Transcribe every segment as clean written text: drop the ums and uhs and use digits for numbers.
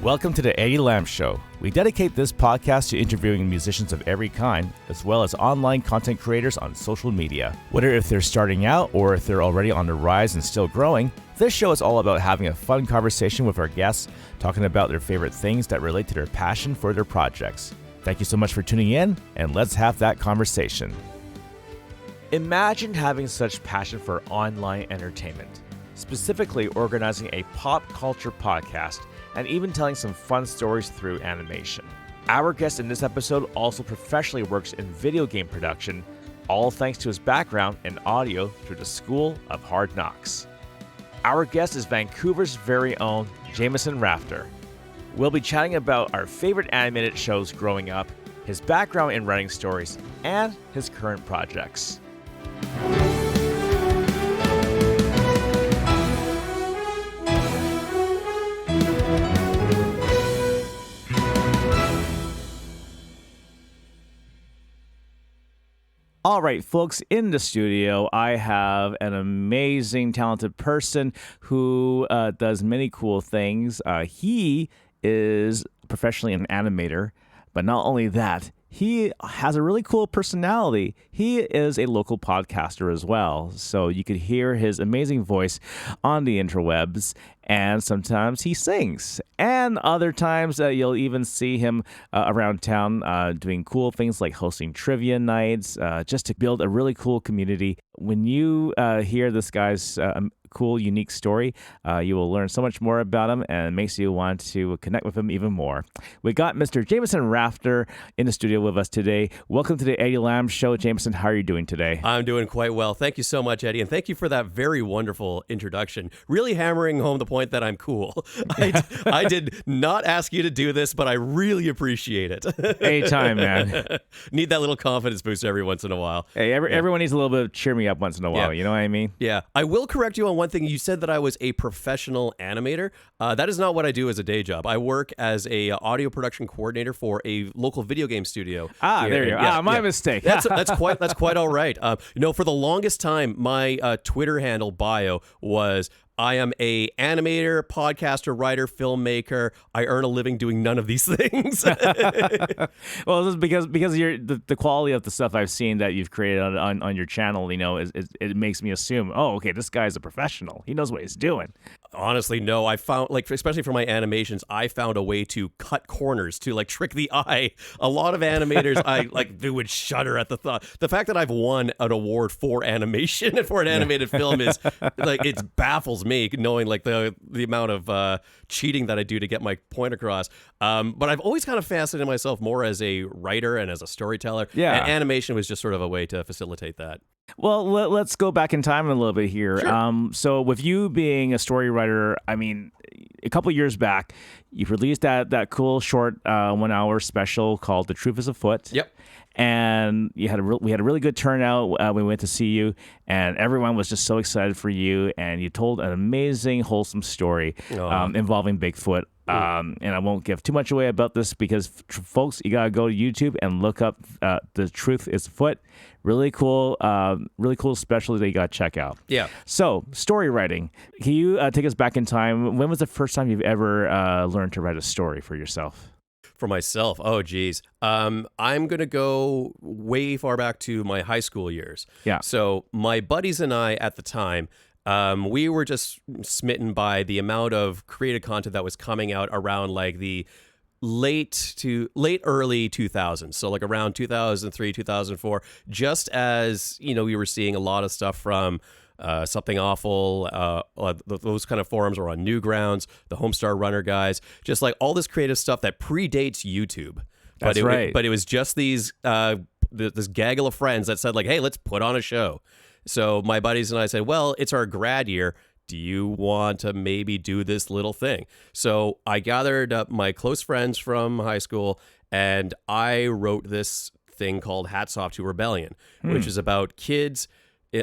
Welcome to the Eddie Lam Show. We dedicate this podcast to interviewing musicians of every kind, as well as online content creators on social media. Whether if they're starting out or if they're already on the rise and still growing, this show is all about having a fun conversation with our guests, talking about their favorite things that relate to their passion for their projects. Thank you so much for tuning in, and let's have that conversation. Imagine having such passion for online entertainment, specifically organizing a pop culture podcast and even telling some fun stories through animation. Our guest in this episode also professionally works in video game production, all thanks to his background in audio through the School of Hard Knocks. Our guest is Vancouver's very own Jameson Rafter. We'll be chatting about our favorite animated shows growing up, his background in writing stories, and his current projects. All right, folks, in the studio, I have an amazing, talented person who does many cool things. He is professionally an animator, but not only that, he has a really cool personality. He is a local podcaster as well, so you could hear his amazing voice on the interwebs, and sometimes he sings. And other times you'll even see him around town doing cool things like hosting trivia nights, just to build a really cool community. When you hear this guy's cool, unique story, you will learn so much more about him, and it makes you want to connect with him even more. We got Mr. Jameson Rafter in the studio with us today. Welcome to the Eddie Lam Show. Jameson, how are you doing today? I'm doing quite well. Thank you so much, Eddie, and thank you for that very wonderful introduction. Really hammering home the point that I'm cool. I did not ask you to do this, but I really appreciate it. Anytime, man. Need that little confidence boost every once in a while. Hey, everyone needs a little bit of cheer me up once in a while. You know what I mean? Yeah. I will correct you on one thing. You said that I was a professional animator. That is not what I do as a day job. I work as a audio production coordinator for a local video game studio. There you go. My mistake. That's quite all right. For the longest time, my Twitter handle bio was, I am a animator, podcaster, writer, filmmaker. I earn a living doing none of these things. Well, this is because you're the quality of the stuff I've seen that you've created on your channel, it makes me assume, okay, this guy's a professional. He knows what he's doing. Honestly, no. I found, especially for my animations, I found a way to cut corners to trick the eye. A lot of animators, they would shudder at the thought. The fact that I've won an award for animation and for an animated film is it baffles me, knowing the amount of cheating that I do to get my point across. But I've always kind of fascinated myself more as a writer and as a storyteller. Yeah. And animation was just sort of a way to facilitate that. Well, let's go back in time a little bit here. Sure. So with you being a story writer, I mean, a couple years back, you released that cool short 1 hour special called The Truth is Afoot. Yep. And we had a really good turnout when we went to see you, and everyone was just so excited for you, and you told an amazing, wholesome story involving Bigfoot. And I won't give too much away about this because, folks, you gotta go to YouTube and look up The Truth is Afoot. Really cool special that you gotta check out. Yeah. So, story writing. Can you take us back in time? When was the first time you've ever learned to write a story for yourself? For myself, oh geez, I'm gonna go way far back to my high school years. Yeah. So my buddies and I at the time, we were just smitten by the amount of creative content that was coming out around the late early 2000s. So around 2003, 2004. Just as we were seeing a lot of stuff from Something Awful, those kind of forums were on Newgrounds, the Homestar Runner guys, just all this creative stuff that predates YouTube. That's right. But it was just these this gaggle of friends that said hey, let's put on a show. So my buddies and I said, well, it's our grad year. Do you want to maybe do this little thing? So I gathered up my close friends from high school, and I wrote this thing called Hats Off to Rebellion, which is about kids,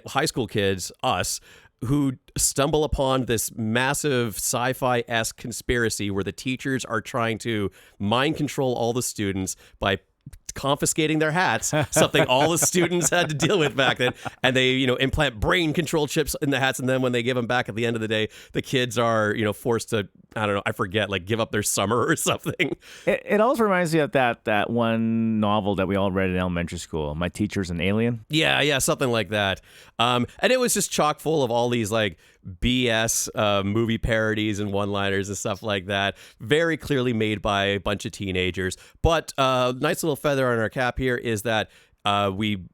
high school kids, us, who stumble upon this massive sci-fi-esque conspiracy where the teachers are trying to mind control all the students by confiscating their hats, something all the students had to deal with back then. And they, implant brain control chips in the hats. And then when they give them back at the end of the day, the kids are, forced to, I don't know, I forget, like give up their summer or something. It also reminds me of that one novel that we all read in elementary school, My Teacher's an Alien. Yeah, something like that. And it was just chock full of all these like BS movie parodies and one-liners and stuff like that. Very clearly made by a bunch of teenagers. But nice little feather on our cap here is that we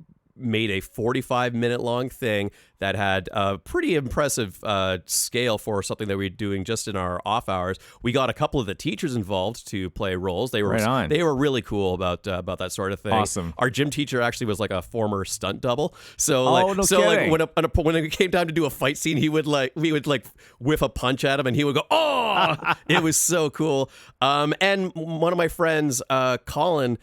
made a 45-minute long thing that had a pretty impressive scale for something that we were doing just in our off hours. We got a couple of the teachers involved to play roles. They were really cool about that sort of thing. Awesome. Our gym teacher actually was like a former stunt double. So kidding. when it came time to do a fight scene, we would whiff a punch at him and he would go, "Oh!" It was so cool. And one of my friends, Colin.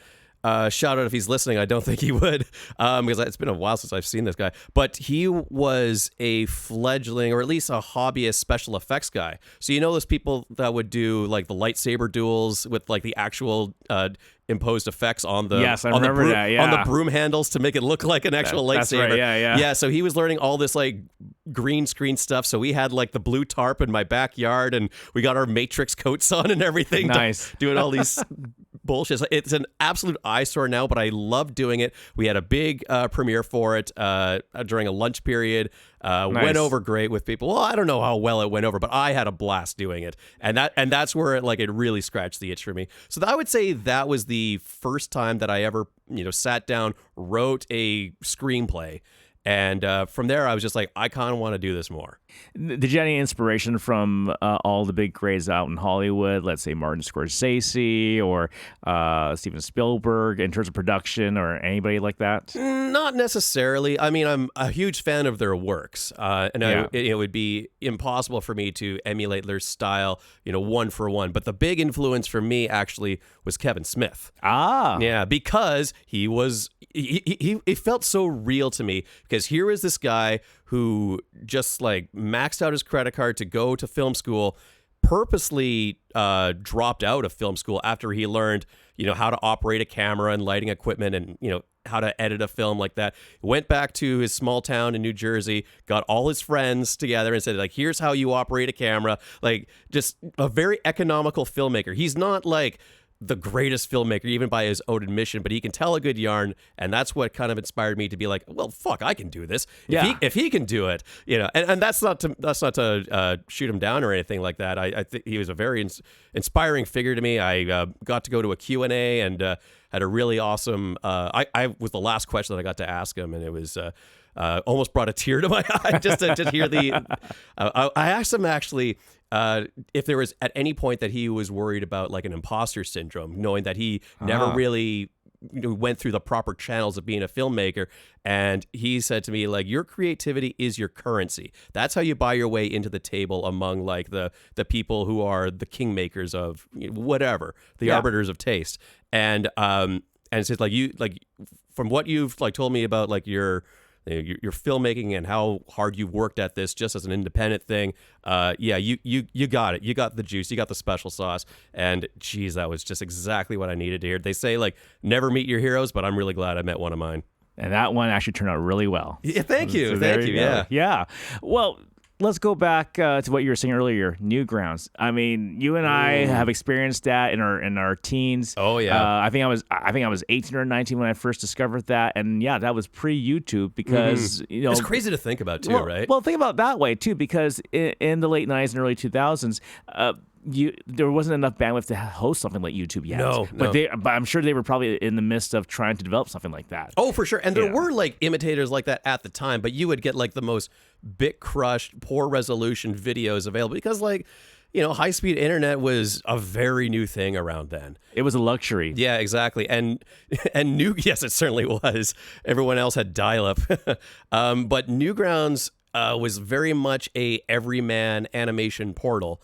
Shout out if he's listening. I don't think he would, because it's been a while since I've seen this guy. But he was a fledgling, or at least a hobbyist special effects guy. So those people that would do like the lightsaber duels with like the actual imposed effects on the on the broom handles to make it look like an actual lightsaber. Right, yeah. So he was learning all this like green screen stuff. So we had like the blue tarp in my backyard, and we got our Matrix coats on and everything. Nice. Doing all these bullshit. It's an absolute eyesore now, but I love doing it. We had a big premiere for it during a lunch period. Nice. Went over great with people. Well, I don't know how well it went over, but I had a blast doing it, and that's where it really scratched the itch for me. So I would say that was the first time that I ever sat down, wrote a screenplay. And from there, I was just like, I kind of want to do this more. Did you have any inspiration from all the big craze out in Hollywood? Let's say Martin Scorsese or Steven Spielberg in terms of production, or anybody like that? Not necessarily. I mean, I'm a huge fan of their works, it would be impossible for me to emulate their style, one for one. But the big influence for me actually was Kevin Smith. Yeah, because he was. It felt so real to me, because here is this guy who just like maxed out his credit card to go to film school, purposely dropped out of film school after he learned, how to operate a camera and lighting equipment and, how to edit a film like that. Went back to his small town in New Jersey, got all his friends together and said, like, here's how you operate a camera. Like, just a very economical filmmaker. He's not like the greatest filmmaker, even by his own admission, but he can tell a good yarn, and that's what kind of inspired me to be like, well, fuck, I can do this. If he can do it, and that's not to shoot him down or anything like that. I think he was a very inspiring figure to me. I got to go to a Q&A and had a really awesome. I was the last question that I got to ask him, and it was. Almost brought a tear to my eye just to hear the. I asked him actually if there was at any point that he was worried about like an imposter syndrome, knowing that he never really went through the proper channels of being a filmmaker. And he said to me, like, your creativity is your currency. That's how you buy your way into the table among like the people who are the kingmakers of whatever, the arbiters of taste. And it's just like from what you've like told me about like your filmmaking and how hard you've worked at this just as an independent thing. You got it. You got the juice. You got the special sauce. And geez, that was just exactly what I needed to hear. They say like never meet your heroes, but I'm really glad I met one of mine. And that one actually turned out really well. Yeah, thank you. So thank you. Yeah. Well, let's go back to what you were saying earlier, Newgrounds. I mean, you and I have experienced that in our teens. Oh yeah. I think I was 18 or 19 when I first discovered that, and yeah, that was pre-YouTube because it's crazy to think about too, right? Well, think about it that way too, because in the late 90s and early 2000s. There wasn't enough bandwidth to host something like YouTube yet. No. But I'm sure they were probably in the midst of trying to develop something like that. Oh, for sure. And there were like imitators like that at the time, but you would get like the most bit crushed, poor resolution videos available because like, high-speed internet was a very new thing around then. It was a luxury. Yeah, exactly. And yes, it certainly was. Everyone else had dial-up. But Newgrounds was very much a everyman animation portal.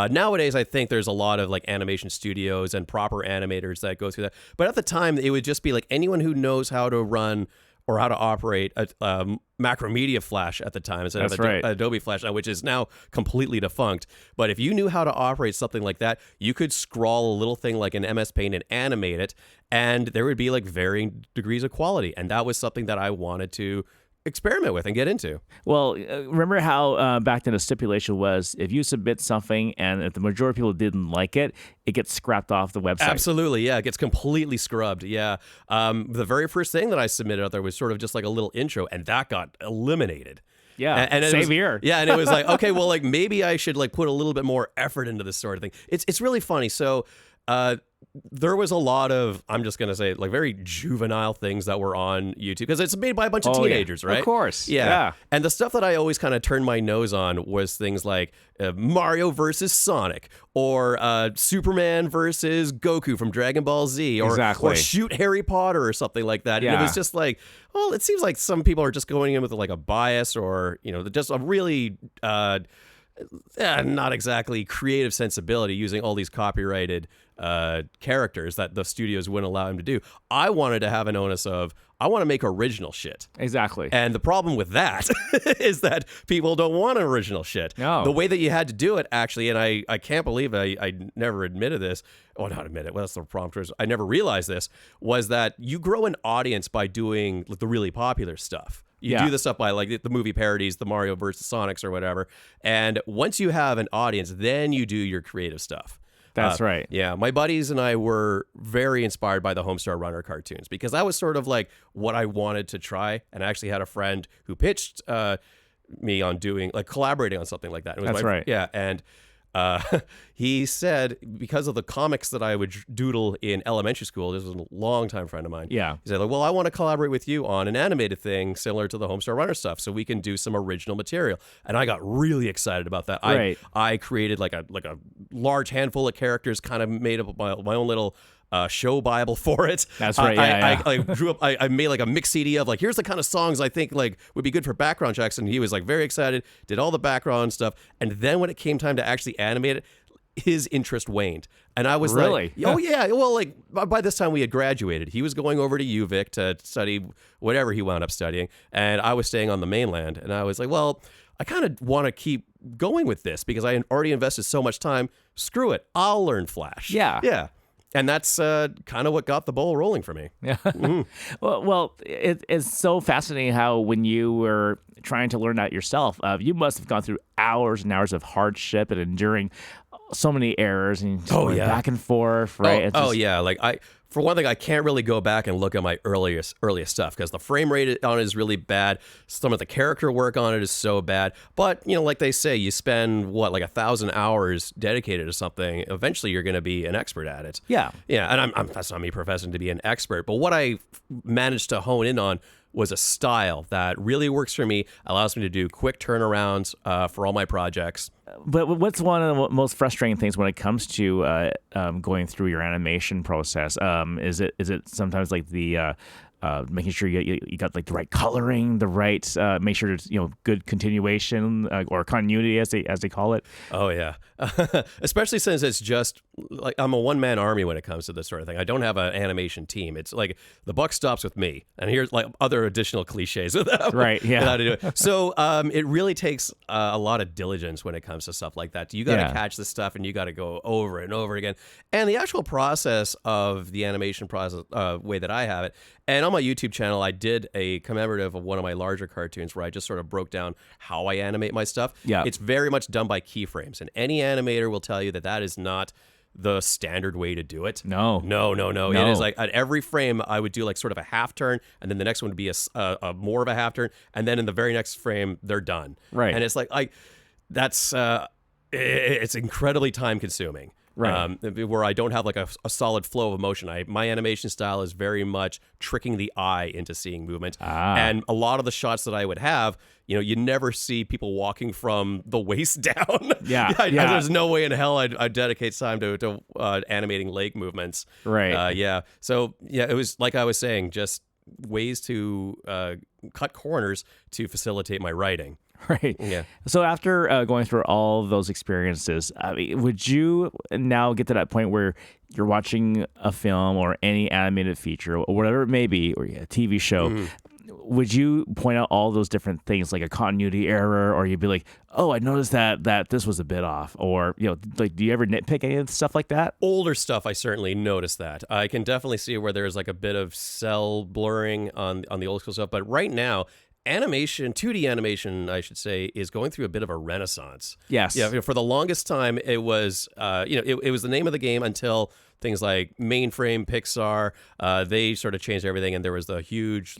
Nowadays, I think there's a lot of like animation studios and proper animators that go through that. But at the time, it would just be like anyone who knows how to run or how to operate a Macromedia Flash at the time instead That's of right. Adobe Flash, which is now completely defunct. But if you knew how to operate something like that, you could scrawl a little thing like an MS Paint and animate it, and there would be like varying degrees of quality. And that was something that I wanted to experiment with and get into. Well, remember how back then the stipulation was if you submit something and if the majority of people didn't like it, it gets scrapped off the website. Absolutely, yeah. It gets completely scrubbed, yeah. The very first thing that I submitted out there was sort of just like a little intro, and that got eliminated. Yeah, and same here. Yeah, and it was like, okay, well, like maybe I should like put a little bit more effort into this sort of thing. It's really funny. So there was a lot of, I'm just going to say, like very juvenile things that were on YouTube because it's made by a bunch of teenagers, right? Of course. Yeah. And the stuff that I always kind of turned my nose on was things like Mario versus Sonic or Superman versus Goku from Dragon Ball Z or shoot Harry Potter or something like that. Yeah. And it was just like, well, it seems like some people are just going in with like a bias or, just a really not exactly creative sensibility using all these copyrighted characters that the studios wouldn't allow him to do. I wanted to have an onus of, I want to make original shit. Exactly. And the problem with that is that people don't want original shit. No. The way that you had to do it, actually, and I can't believe I never admitted this. Oh, not admit it. Well, that's the prompt. I never realized this, was that you grow an audience by doing the really popular stuff. You do this stuff by like the movie parodies, the Mario versus Sonics or whatever. And once you have an audience, then you do your creative stuff. That's right. Yeah, my buddies and I were very inspired by the Homestar Runner cartoons because that was sort of like what I wanted to try. And I actually had a friend who pitched me on doing, like collaborating on something like that. It was That's right. Yeah, and he said because of the comics that I would doodle in elementary school, this was a longtime friend of mine. Yeah. He said, like, well, I want to collaborate with you on an animated thing similar to the Homestar Runner stuff so we can do some original material. And I got really excited about that. Right. I created like a large handful of characters, kind of made up my own little show Bible for it. That's right. I grew up. I made like a mix CD of like, here's the kind of songs I think like would be good for background checks, and he was like very excited. Did all the background stuff, and then when it came time to actually animate it, his interest waned, and I was really? like, oh yeah. Well, like by this time we had graduated. He was going over to UVic to study whatever he wound up studying, and I was staying on the mainland. And I was like, well, I kind of want to keep going with this because I already invested so much time. Screw it, I'll learn Flash. Yeah. And that's kind of what got the ball rolling for me. Yeah. Well, it's so fascinating how when you were trying to learn that yourself, you must have gone through hours and hours of hardship and enduring so many errors and just going back and forth, right? Yeah. Like for one thing, I can't really go back and look at my earliest stuff because the frame rate on it is really bad. Some of the character work on it is so bad. But, like they say, you spend, like 1,000 hours dedicated to something, eventually you're going to be an expert at it. Yeah. Yeah, and that's not me professing to be an expert. But what I managed to hone in on was a style that really works for me, allows me to do quick turnarounds for all my projects. But what's one of the most frustrating things when it comes to going through your animation process? Is it sometimes like the making sure you got like the right coloring, the right make sure there's good continuation or continuity as they call it? Oh yeah, especially since it's just like I'm a one-man army when it comes to this sort of thing. I don't have an animation team. It's like the buck stops with me. And here's like other additional cliches with that. Right. Yeah. How to do it. So it really takes a lot of diligence when it comes to stuff like that. You got to catch this stuff and you got to go over and over again. And the actual process of the animation process way that I have it. And on my YouTube channel, I did a commemorative of one of my larger cartoons where I just sort of broke down how I animate my stuff. Yeah. It's very much done by keyframes. And any animator will tell you that is not the standard way to do it. No. It is like at every frame, I would do like sort of a half turn, and then the next one would be a more of a half turn, and then in the very next frame, they're done. Right. And it's like that's it's incredibly time consuming. Right. Where I don't have like a solid flow of emotion. My animation style is very much tricking the eye into seeing movement. And a lot of the shots that I would have, you never see people walking from the waist down. Yeah. There's no way in hell I'd dedicate time to animating leg movements. Right. So, it was like I was saying, just ways to cut corners to facilitate my writing. Right. Yeah. So after going through all of those experiences, would you now get to that point where you're watching a film or any animated feature or whatever it may be, or a TV show? would you point out all those different things, like a continuity error, or you'd be like, oh, I noticed that this was a bit off, or like, do you ever nitpick any of stuff like that? Older stuff, I certainly noticed that. I can definitely see where there's like a bit of cell blurring on the old school stuff, but right now, animation, 2D animation, I should say, is going through a bit of a renaissance. Yes. Yeah. For the longest time, it was, it was the name of the game until things like Mainframe, Pixar, they sort of changed everything, and there was the huge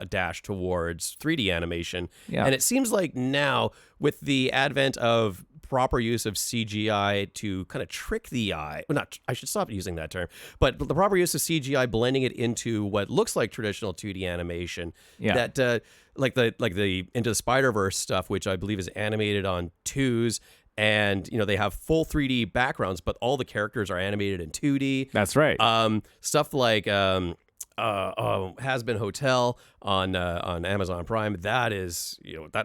dash towards 3D animation. Yeah. And it seems like now, with the advent of proper use of CGI to kind of trick the eye. Well, I should stop using that term, but the proper use of CGI, blending it into what looks like traditional 2D animation. Yeah. That like the Into the Spider-Verse stuff, which I believe is animated on 2s. And they have full 3D backgrounds, but all the characters are animated in 2D. That's right. Stuff like Has Been Hotel on Amazon Prime. That is,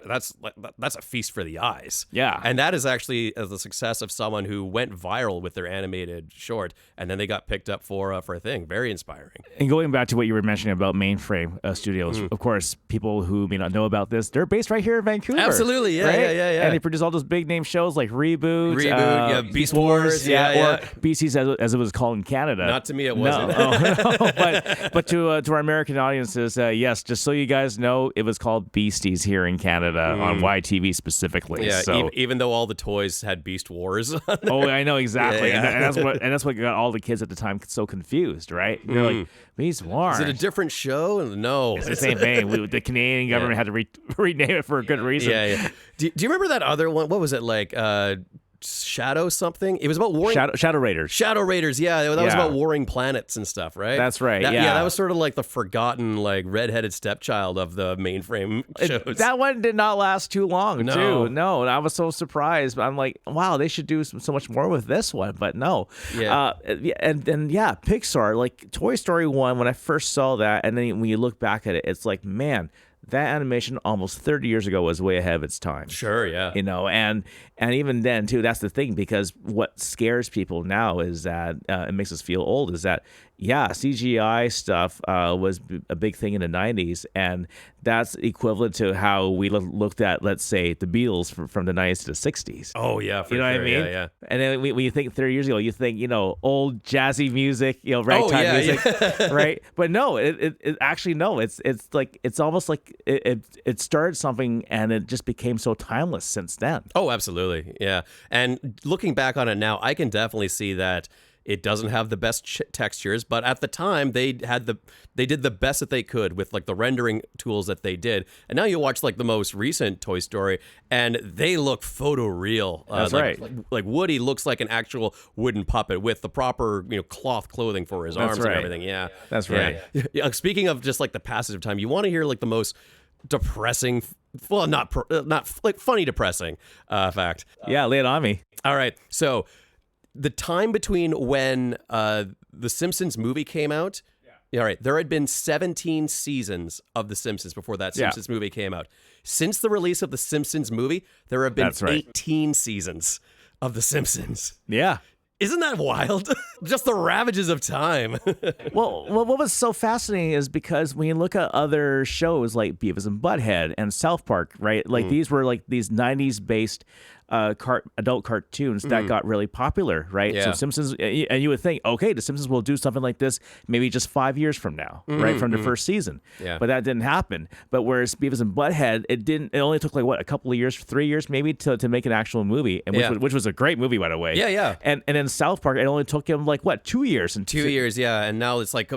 that's a feast for the eyes. Yeah. And that is actually the success of someone who went viral with their animated short, and then they got picked up for a thing. Very inspiring. And going back to what you were mentioning about Mainframe Studios, of course, people who may not know about this, they're based right here in Vancouver. Absolutely, yeah, right? yeah. And they produce all those big name shows like Reboot, Beast Wars, or Beasties as it was called in Canada. Not to me, it wasn't. No. But to our American audiences, yes, just so you guys know, it was called Beasties here in Canada on YTV specifically. Yeah, so, even though all the toys had Beast Wars on there. Oh, I know exactly, Yeah. and that's what got all the kids at the time so confused, right? They're like, Beast Wars. Is it a different show? No, it's the same thing. The Canadian government had to rename it for a good reason. Yeah. Do you remember that other one? What was it like? Shadow something? It was about warring... Shadow Raiders. Shadow Raiders, yeah. That was about warring planets and stuff, right? That's right, Yeah, that was sort of like the forgotten, like, redheaded stepchild of the Mainframe shows. That one did not last too long, No. too. No, and I was so surprised. I'm like, wow, they should do so much more with this one, but no. Yeah. And Pixar, like Toy Story 1, when I first saw that, and then when you look back at it, it's like, man, that animation almost 30 years ago was way ahead of its time. Sure, yeah. And even then, too, that's the thing, because what scares people now is that it makes us feel old, is that, CGI stuff was a big thing in the 90s, and that's equivalent to how we looked at, let's say, the Beatles from the 90s to the 60s. Oh, yeah, for you know sure. what I mean? Yeah. And then when you think 30 years ago, you think, old jazzy music, ragtime music, yeah. right? But no, it actually, no, it's like, it's almost like it started something and it just became so timeless since then. Oh, absolutely. Yeah. And looking back on it now, I can definitely see that it doesn't have the best textures, but at the time they did the best that they could with like the rendering tools that they did. And now you watch like the most recent Toy Story and they look photoreal. That's right. Like Woody looks like an actual wooden puppet with the proper, cloth clothing for his arms and everything. Yeah. That's right. Yeah. Speaking of just like the passage of time, you want to hear like the most depressing, well, not like funny depressing fact. Yeah, lay it on me. All right. So the time between when the Simpsons movie came out, all right, there had been 17 seasons of The Simpsons before that Simpsons movie came out. Since the release of the Simpsons movie, there have been 18 seasons of The Simpsons. Yeah. Isn't that wild? Just the ravages of time. Well, what was so fascinating is because when you look at other shows like Beavis and Butthead and South Park, right? Like these were like these 90s based adult cartoons that got really popular, right? Yeah. So Simpsons, and you would think, okay, the Simpsons will do something like this maybe just 5 years from now, right? From the first season. Yeah. But that didn't happen. But whereas Beavis and Butthead, it only took like a couple of years, 3 years maybe to make an actual movie, and which was a great movie, by the way. Yeah. And then South Park, it only took him 2 years. 2 years, yeah. And now it's like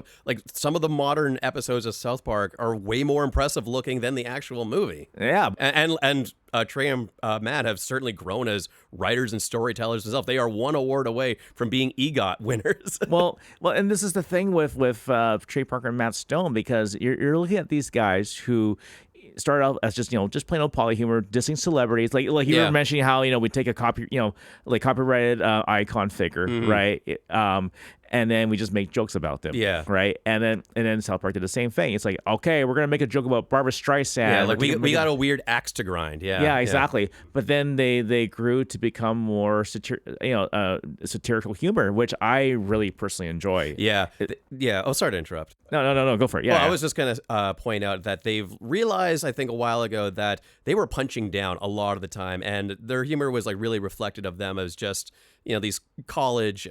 some of the modern episodes of South Park are way more impressive looking than the actual movie. Yeah. And Trey and Matt have certainly grown as writers and storytellers themselves. They are one award away from being EGOT winners. well, and this is the thing with Trey Parker and Matt Stone, because you're looking at these guys who started out as just plain old polyhumor, dissing celebrities, like you were mentioning how we take a copyrighted icon figure, right? and then we just make jokes about them. Yeah. Right. And then South Park did the same thing. It's like, okay, we're gonna make a joke about Barbara Streisand. Yeah, like we got a weird axe to grind. Yeah. Yeah, exactly. But then they grew to become more satirical humor, which I really personally enjoy. Yeah. Yeah. Oh, sorry to interrupt. No, go for it. Yeah. Well, I was just going to point out that they've realized, I think, a while ago that they were punching down a lot of the time, and their humor was like really reflected of them as just, these college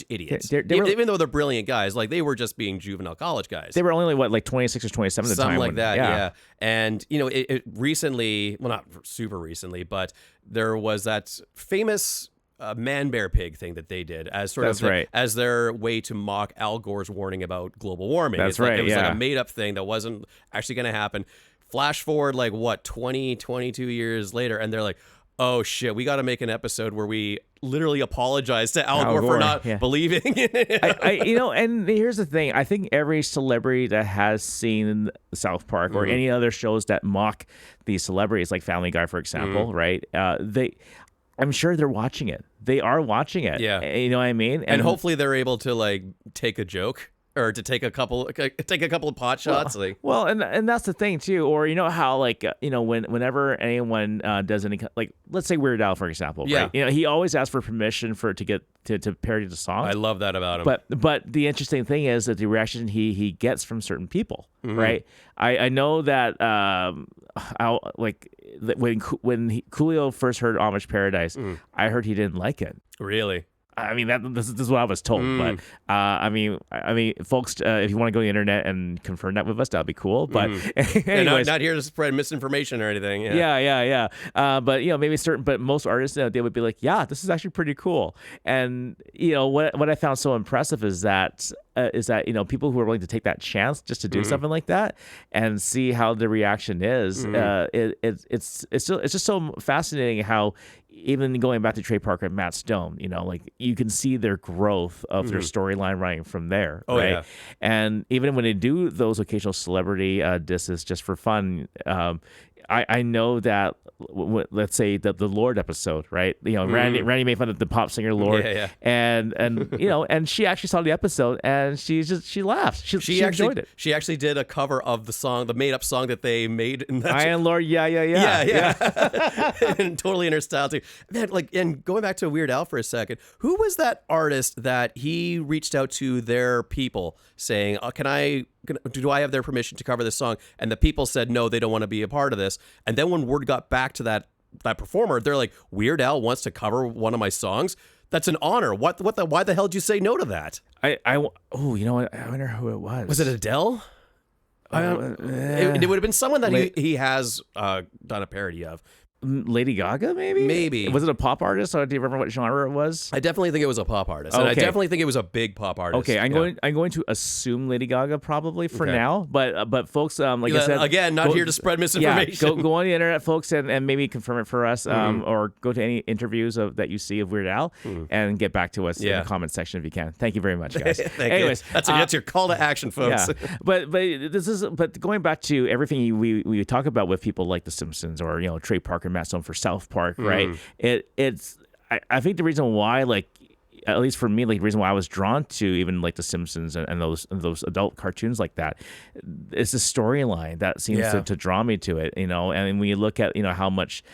idiots. Even though they're brilliant guys, like they were just being juvenile college guys. They were only like 26 or 27 at the time. Something like that, yeah. And it recently, well, not super recently, but there was that famous man bear pig thing that they did as sort of as their way to mock Al Gore's warning about global warming. That's right. It was like a made up thing that wasn't actually going to happen. Flash forward 22 years later, and they're like, oh shit, we got to make an episode where we literally apologize to Al Gore for not believing. And here's the thing. I think every celebrity that has seen South Park or any other shows that mock these celebrities, like Family Guy, for example, right? I'm sure they're watching it. They are watching it. Yeah. You know what I mean? And hopefully they're able to take a joke or to take a couple of pot shots. Well, and that's the thing too. Or how whenever anyone does any, like, let's say Weird Al, for example, right? He always asks for permission to get to parody the song. I love that about him. But the interesting thing is that the reaction he gets from certain people, right? I know that when Coolio first heard Amish Paradise, I heard he didn't like it. Really? I mean, this is what I was told, but I mean, folks, if you want to go to the internet and confirm that with us, that'd be cool. But anyways, not here to spread misinformation or anything. Yeah. But but most artists, they would be like, yeah, this is actually pretty cool. And what I found so impressive is that people who are willing to take that chance just to do something like that and see how the reaction is. It's just so fascinating how, even going back to Trey Parker and Matt Stone, you can see their growth of their storyline running from there. Oh, right? Yeah. And even when they do those occasional celebrity disses just for fun, I know that, let's say the Lorde episode, right? Randy made fun of the pop singer Lorde, and and she actually saw the episode and she laughed. She enjoyed it. She actually did a cover of the song, the made up song that they made in that. I and Lorde, yeah. And totally in her style too. Man, and going back to Weird Al for a second, who was that artist that he reached out to their people saying, do I have their permission to cover this song? And the people said, no, they don't want to be a part of this. And then when word got back to that performer, they're like, Weird Al wants to cover one of my songs? That's an honor. Why the hell did you say no to that? You know what? I wonder who it was. Was it Adele? It would have been someone that he has done a parody of. Lady Gaga, maybe? Was it a pop artist? Or do you remember what genre it was? I definitely think it was a pop artist. And I definitely think it was a big pop artist. Okay, I'm going to assume Lady Gaga probably for now. But folks, like I said, again, not here to spread misinformation. Yeah, go on the internet, folks, and maybe confirm it for us, or go to any interviews that you see of Weird Al and get back to us in the comment section if you can. Thank you very much, guys. Anyways, that's your call to action, folks. Yeah. But going back to everything we talk about with people like The Simpsons or Trey Parker, Matt Stone for South Park, right? I think the reason why, at least for me, the reason why I was drawn to even The Simpsons and those adult cartoons like that, is the storyline that seems to draw me to it, And when you look at how much,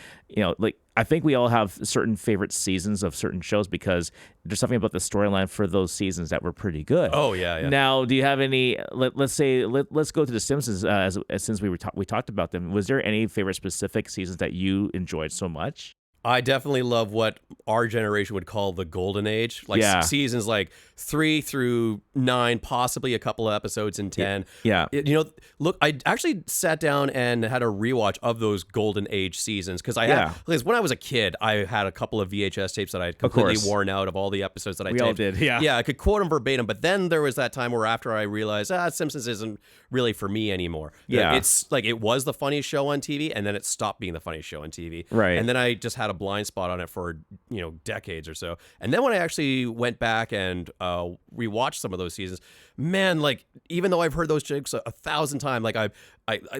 I think we all have certain favorite seasons of certain shows because there's something about the storyline for those seasons that were pretty good. Oh yeah. Now, do you have any? Let's go to The Simpsons since we talked about them. Was there any favorite specific seasons that you enjoyed so much? I definitely love what our generation would call the golden age, seasons 3 through 9, possibly a couple of episodes in 10. Yeah. Look, I actually sat down and had a rewatch of those golden age seasons because because when I was a kid, I had a couple of VHS tapes that I had completely worn out of all the episodes that I taped. We all did, yeah. Yeah, I could quote them verbatim, but then there was that time where after I realized, Simpsons isn't really for me anymore. Yeah. It's it was the funniest show on TV, and then it stopped being the funniest show on TV. Right. And then I just had a blind spot on it for, decades or so. And then when I actually went back and rewatched some of those seasons, man, like, even though I've heard those jokes 1,000 times, like I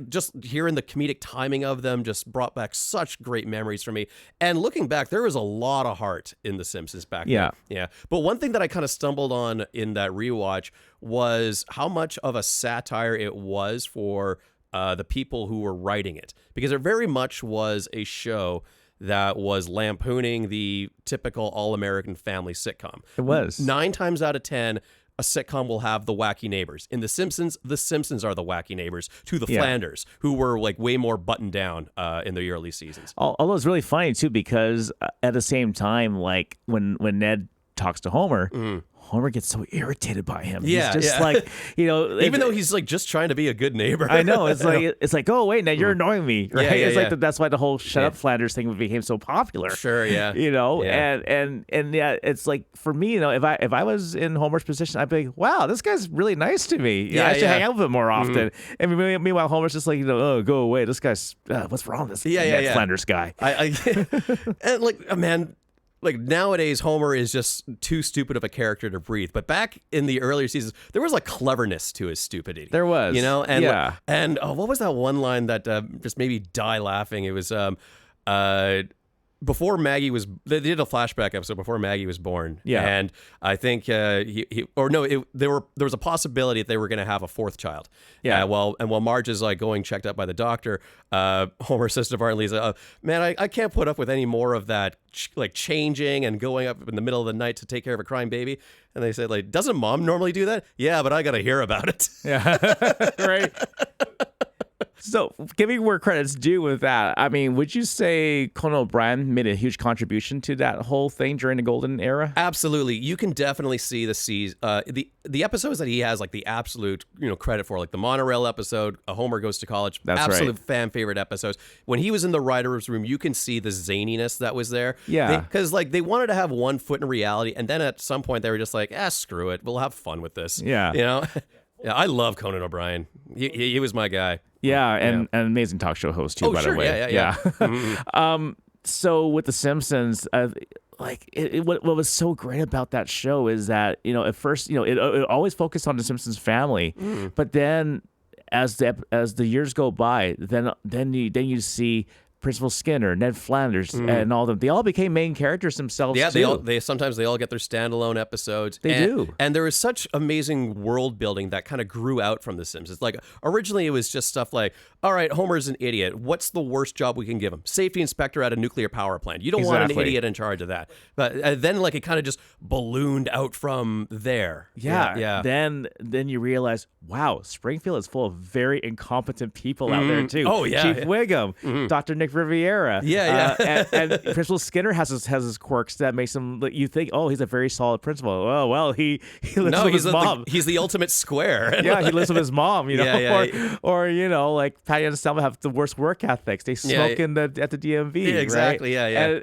just hearing the comedic timing of them just brought back such great memories for me. And looking back, there was a lot of heart in The Simpsons back then. Yeah. But one thing that I kind of stumbled on in that rewatch was how much of a satire it was for the people who were writing it, because it very much was a show that was lampooning the typical all-American family sitcom. It was. 9 times out of 10, a sitcom will have the wacky neighbors. In The Simpsons are the wacky neighbors to the Flanders, who were like way more buttoned down in the early seasons. Although it's really funny too, because at the same time, like when Ned talks to Homer, Homer gets so irritated by him. Yeah, he's just like, even though he's like just trying to be a good neighbor. I know. It's like, go away, Ned, you're annoying me. Right? Yeah, Like that's why the whole "shut up, Flanders" thing became so popular. Sure, yeah. And it's like, for me, if I was in Homer's position, I'd be like, wow, this guy's really nice to me. I should hang out with him more often. And meanwhile, Homer's just like, oh, go away. This guy's what's wrong with this Ned Flanders guy? And like, man. Like, nowadays, Homer is just too stupid of a character to breathe. But back in the earlier seasons, there was like cleverness to his stupidity. There was. And what was that one line that just made me die laughing? It was before Maggie was, they did a flashback episode before Maggie was born. Yeah. And I think there was a possibility that they were going to have a 4th child. Yeah. While Marge is like going checked out by the doctor, Homer says to Bart and Lisa, man, I can't put up with any more of that, like changing and going up in the middle of the night to take care of a crying baby. And they said, like, doesn't Mom normally do that? Yeah, but I got to hear about it. Yeah. Right. So, giving where credit's due with that, I mean, would you say Conan O'Brien made a huge contribution to that whole thing during the golden era? Absolutely. You can definitely see the episodes that he has, like, the absolute, credit for, like the monorail episode, A Homer Goes to College. That's absolute right. Fan favorite episodes. When he was in the writer's room, you can see the zaniness that was there. Yeah. Because, like, they wanted to have one foot in reality, and then at some point they were just like, screw it. We'll have fun with this. Yeah. Yeah, I love Conan O'Brien. He was my guy. Yeah, and an amazing talk show host too, by the way. Yeah. Mm-hmm. So with The Simpsons, what was so great about that show is that at first it always focused on the Simpsons family, but then as the years go by, then you see Principal Skinner, Ned Flanders, and all of them. They all became main characters themselves. Yeah, too. they sometimes all get their standalone episodes. They do. And there is such amazing world building that kind of grew out from The Simpsons. Like, originally it was just stuff like, all right, Homer's an idiot. What's the worst job we can give him? Safety inspector at a nuclear power plant. You don't want an idiot in charge of that. But then like it kind of just ballooned out from there. Yeah. Then you realize, wow, Springfield is full of very incompetent people out there too. Oh yeah. Chief Wiggum, Dr. Nick Riviera. And Principal Skinner has his quirks that makes him, you think, oh, he's a very solid principal. Oh, well, he lives with his mom. He's the ultimate square. Yeah, he lives with his mom, or like Patty and Selma have the worst work ethics. They smoke at the DMV. Yeah, exactly. Right? Yeah.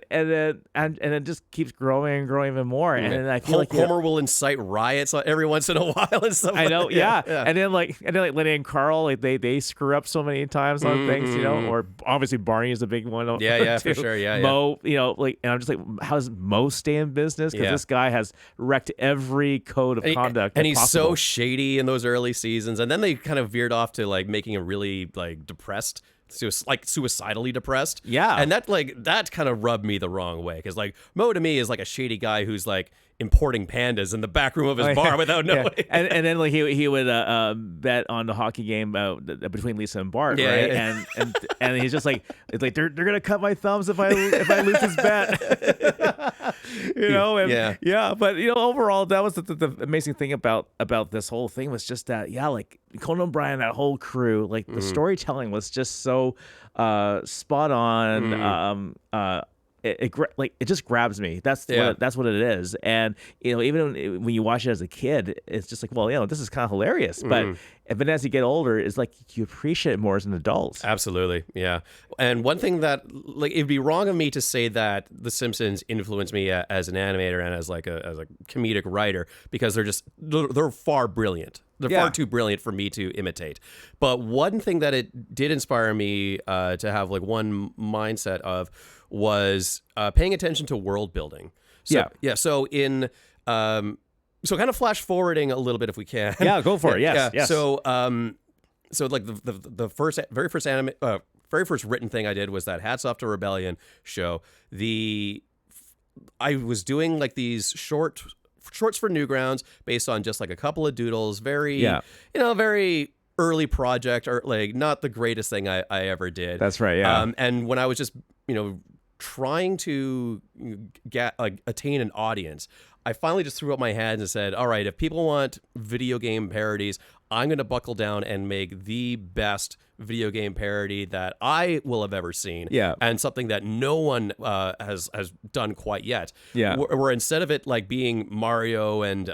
And then it just keeps growing and growing even more. And then I feel like Homer will incite riots every once in a while and stuff. I know, yeah. And then Lenny and Carl, like they screw up so many times on things, or obviously Barney is a big one. Yeah, for sure. Yeah, Mo, and I'm just like, how does Mo stay in business? Because this guy has wrecked every code of conduct. And he's so shady in those early seasons. And then they kind of veered off to like making him really like depressed. Like suicidally depressed. Yeah. And that kind of rubbed me the wrong way, because like Mo to me is like a shady guy who's like importing pandas in the back room of his bar without knowing. And then like he would bet on the hockey game between Lisa and Bart, right? Yeah. And he's just like, it's like they're gonna cut my thumbs if I lose this bet. But overall, that was the amazing thing about this whole thing was just that like Conan O'Brien, that whole crew, like the storytelling was just so spot on. It just grabs me. That's what it is. And even when you watch it as a kid, it's just like, well, this is kind of hilarious. But as you get older, it's like you appreciate it more as an adult. Absolutely, yeah. And one thing that it'd be wrong of me to say that The Simpsons influenced me as an animator and as a comedic writer, because they're far brilliant. They're far too brilliant for me to imitate. But one thing that it did inspire me to have like one mindset of was paying attention to world building. So, So in so kind of flash forwarding a little bit if we can. Yeah, go for it. Yes. So so like the very first written thing I did was that Hats Off to Rebellion show. I was doing like these shorts for Newgrounds based on just like a couple of doodles. Very early project, or like not the greatest thing I ever did. That's right. Yeah. And when I was just trying to attain an audience, I finally just threw up my hands and said, all right, if people want video game parodies, I'm going to buckle down and make the best video game parody that I will have ever seen. Yeah. And something that no one has done quite yet. Yeah. Where instead of it like being Mario and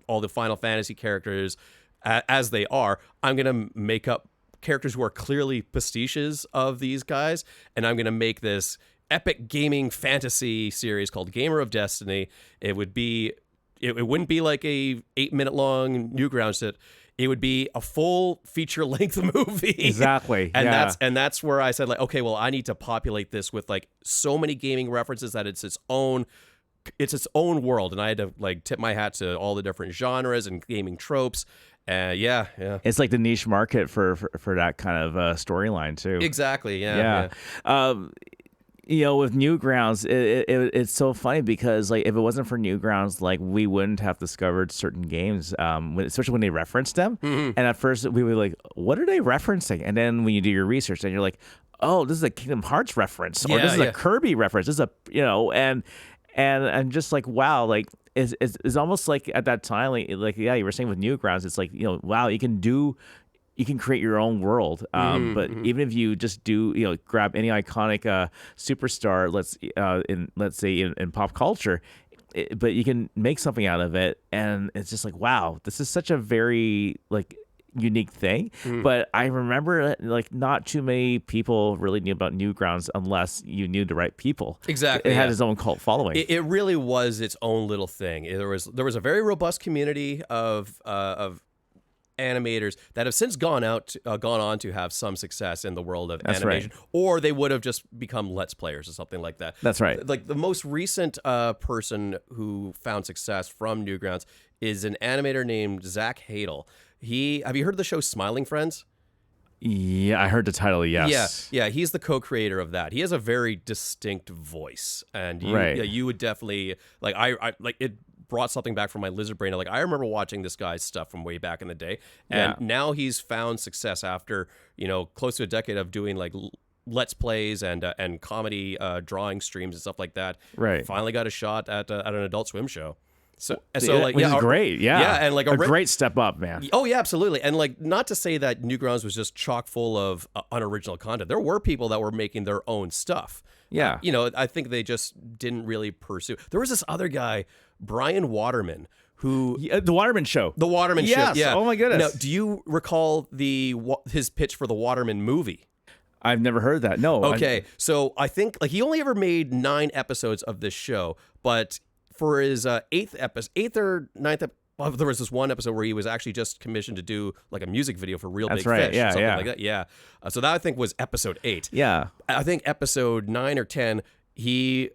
all the Final Fantasy characters as they are, I'm going to make up characters who are clearly pastiches of these guys, and I'm going to make this epic gaming fantasy series called Gamer of Destiny. It would be, it wouldn't be like a 8-minute long Newgrounds. It would be a full feature length movie. Exactly. And that's where I said like, okay, well, I need to populate this with like so many gaming references that it's its own world. And I had to like tip my hat to all the different genres and gaming tropes. It's like the niche market for that kind of storyline too. Exactly. Yeah. With Newgrounds, it's so funny because like if it wasn't for Newgrounds, like we wouldn't have discovered certain games, especially when they referenced them. Mm-hmm. And at first we were like, what are they referencing? And then when you do your research, then you're like, oh, this is a Kingdom Hearts reference, or this is a Kirby reference. This is and I'm just like, wow, like. It's almost like at that time, you were saying with Newgrounds, it's like, wow, you can create your own world. But even if you just grab any iconic superstar, let's say in pop culture, but you can make something out of it, and it's just like, wow, this is such a very like unique thing. But I remember like not too many people really knew about Newgrounds unless you knew the right people. Exactly. It had its own cult following. It really was its own little thing. There was a very robust community of animators that have since gone on to have some success in the world of animation, or they would have just become Let's Players or something like that. That's right. Like the most recent person who found success from Newgrounds is an animator named Zach Hadel. Have you heard of the show Smiling Friends? Yeah, I heard the title. Yes. Yeah. He's the co-creator of that. He has a very distinct voice, and you would definitely like. I like it. Brought something back from my lizard brain. Like I remember watching this guy's stuff from way back in the day, and now he's found success after close to a decade of doing like Let's Plays and comedy drawing streams and stuff like that. Right. Finally got a shot at an Adult Swim show. So like, which is great, and like a great step up, man. Oh yeah, absolutely. And like, not to say that Newgrounds was just chock full of unoriginal content. There were people that were making their own stuff. Yeah, I think they just didn't really pursue. There was this other guy, Brian Waterman, who the Waterman Show. The Waterman Show. Yeah. Oh my goodness. Now, do you recall his pitch for the Waterman movie? I've never heard that. No. Okay, so I think like he only ever made 9 episodes of this show, but for his 8th or 9th there was this one episode where he was actually just commissioned to do like a music video for Real Big Fish or something like that. Yeah. So that I think was episode 8. Yeah. I think episode 9 or 10, he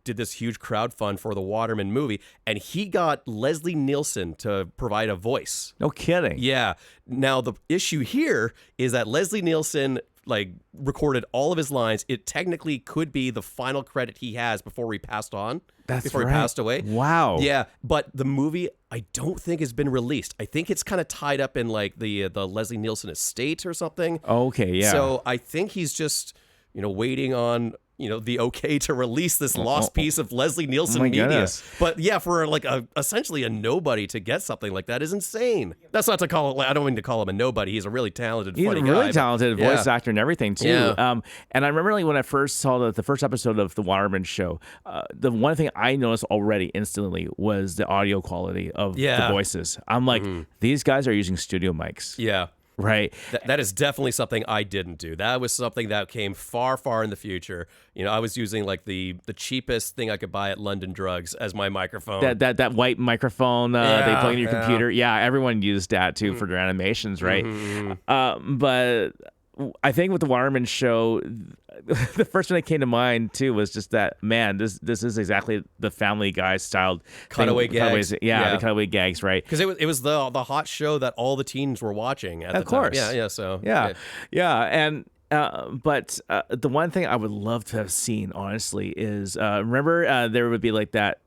did this huge crowdfund for the Waterman movie, and he got Leslie Nielsen to provide a voice. No kidding. Yeah. Now the issue here is that Leslie Nielsen like recorded all of his lines. It technically could be the final credit he has before he passed on. Before he passed away. Wow. Yeah, but the movie I don't think has been released. I think it's kind of tied up in like the Leslie Nielsen estate or something. Okay, yeah. So I think he's just waiting on the okay to release this lost piece of Leslie Nielsen media. Goodness. But yeah, for like essentially a nobody to get something like that is insane. That's not to call it. I don't mean to call him a nobody. He's a really talented, funny guy. He's a really talented voice actor and everything too. Yeah. And I remember like when I first saw the first episode of the Waterman Show, the one thing I noticed already instantly was the audio quality of the voices. I'm like, these guys are using studio mics. Yeah. Right. That is definitely something I didn't do. That was something that came far, far in the future. I was using like the cheapest thing I could buy at London Drugs as my microphone. That white microphone they plug in your computer. Yeah, everyone used that too for their animations, right? But I think with the Waterman Show, the first one that came to mind too was just that, man, this is exactly the Family Guy styled cutaway thing. gags. The cutaway gags, right? Because it was the hot show that all the teens were watching at the time. Of course. Yeah. So and. But the one thing I would love to have seen, honestly, is remember there would be like that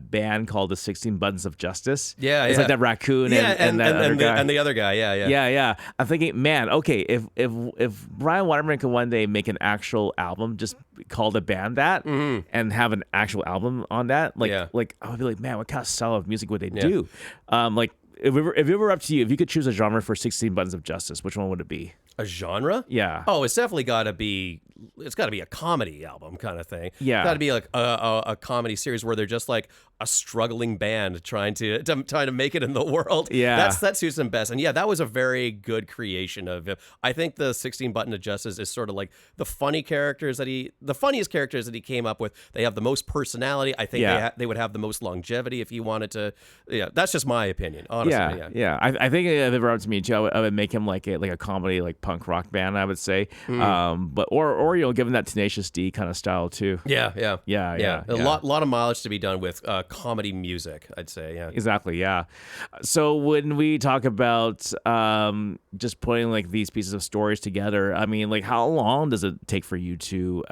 band called the 16 Buttons of Justice. Yeah, it's like that raccoon and that other guy. And the other guy. Yeah. I'm thinking, man, okay, if Brian Waterman could one day make an actual album, just call the band that, and have an actual album on that, like I would be like, man, what kind of style of music would they do? Like if it were up to you, if you could choose a genre for 16 Buttons of Justice, which one would it be? A genre? Yeah. Oh, it's definitely got to be. It's got to be a comedy album kind of thing. Yeah. It's got to be like a comedy series where they're just like a struggling band trying to make it in the world. Yeah. That suits them best. And yeah, that was a very good creation of it. I think the 16 Button of Justice is sort of like the funniest characters that he came up with. They have the most personality. I think they would have the most longevity if he wanted to. Yeah, that's just my opinion, honestly. Yeah. I think if it were up to me too, I would make him like a comedy, like punk rock band, I would say. But or give him that Tenacious D kind of style too. Yeah. A lot of mileage to be done with comedy music, I'd say. Yeah, exactly. Yeah. So when we talk about just putting like these pieces of stories together, I mean, like how long does it take for you to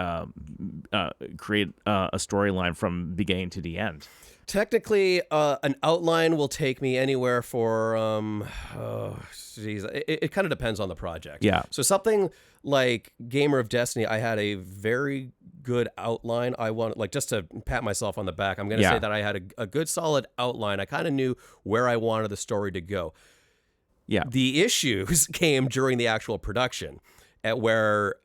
create a storyline from beginning to the end? Technically, an outline will take me anywhere for it kind of depends on the project. Yeah. So something like Gamer of Destiny, I had a very good outline. I want, like, just to pat myself on the back, I'm going to say that I had a good solid outline. I kind of knew where I wanted the story to go. Yeah. The issues came during the actual production at where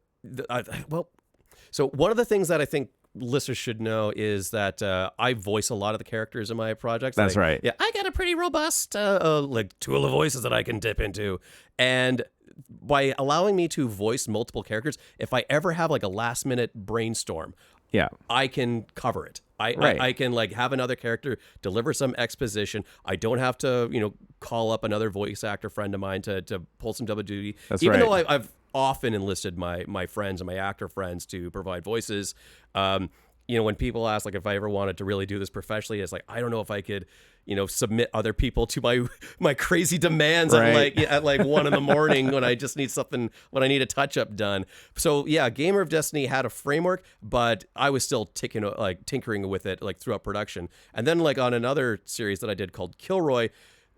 so one of the things that I think listeners should know is that I voice a lot of the characters in my projects. That's right. Yeah, I got a pretty robust like tool of voices that I can dip into, and by allowing me to voice multiple characters, if I ever have like a last minute brainstorm, I can cover it. I can like have another character deliver some exposition. I don't have to call up another voice actor friend of mine to pull some double duty. That's Even right. though I've often enlisted my friends and my actor friends to provide voices. When people ask like if I ever wanted to really do this professionally, it's like I don't know if I could, submit other people to my crazy demands at like 1 a.m. when I just need when I need a touch up done. So yeah, Gamer of Destiny had a framework, but I was still tinkering with it like throughout production. And then like on another series that I did called Kilroy,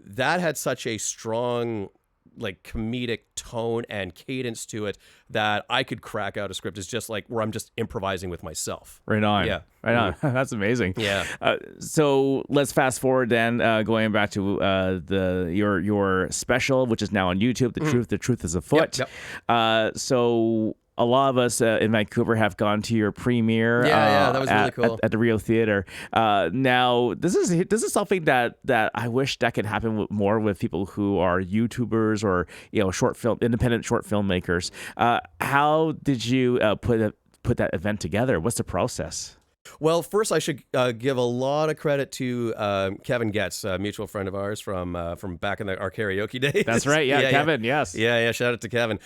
that had such a strong like comedic tone and cadence to it that I could crack out a script. It's just like where I'm just improvising with myself. Right on. Yeah. Right on. That's amazing. Yeah. So let's fast forward then, going back to your special, which is now on YouTube, The Truth is Afoot. Yep. So a lot of us in Vancouver have gone to your premiere. That was really cool at the Rio Theater. Now, this is something that I wish that could happen more with people who are YouTubers or independent short filmmakers. How did you put that event together? What's the process? Well, first I should give a lot of credit to Kevin Getz, a mutual friend of ours from back in our karaoke days. That's right. Yeah, Kevin. Yes. Yeah. Shout out to Kevin.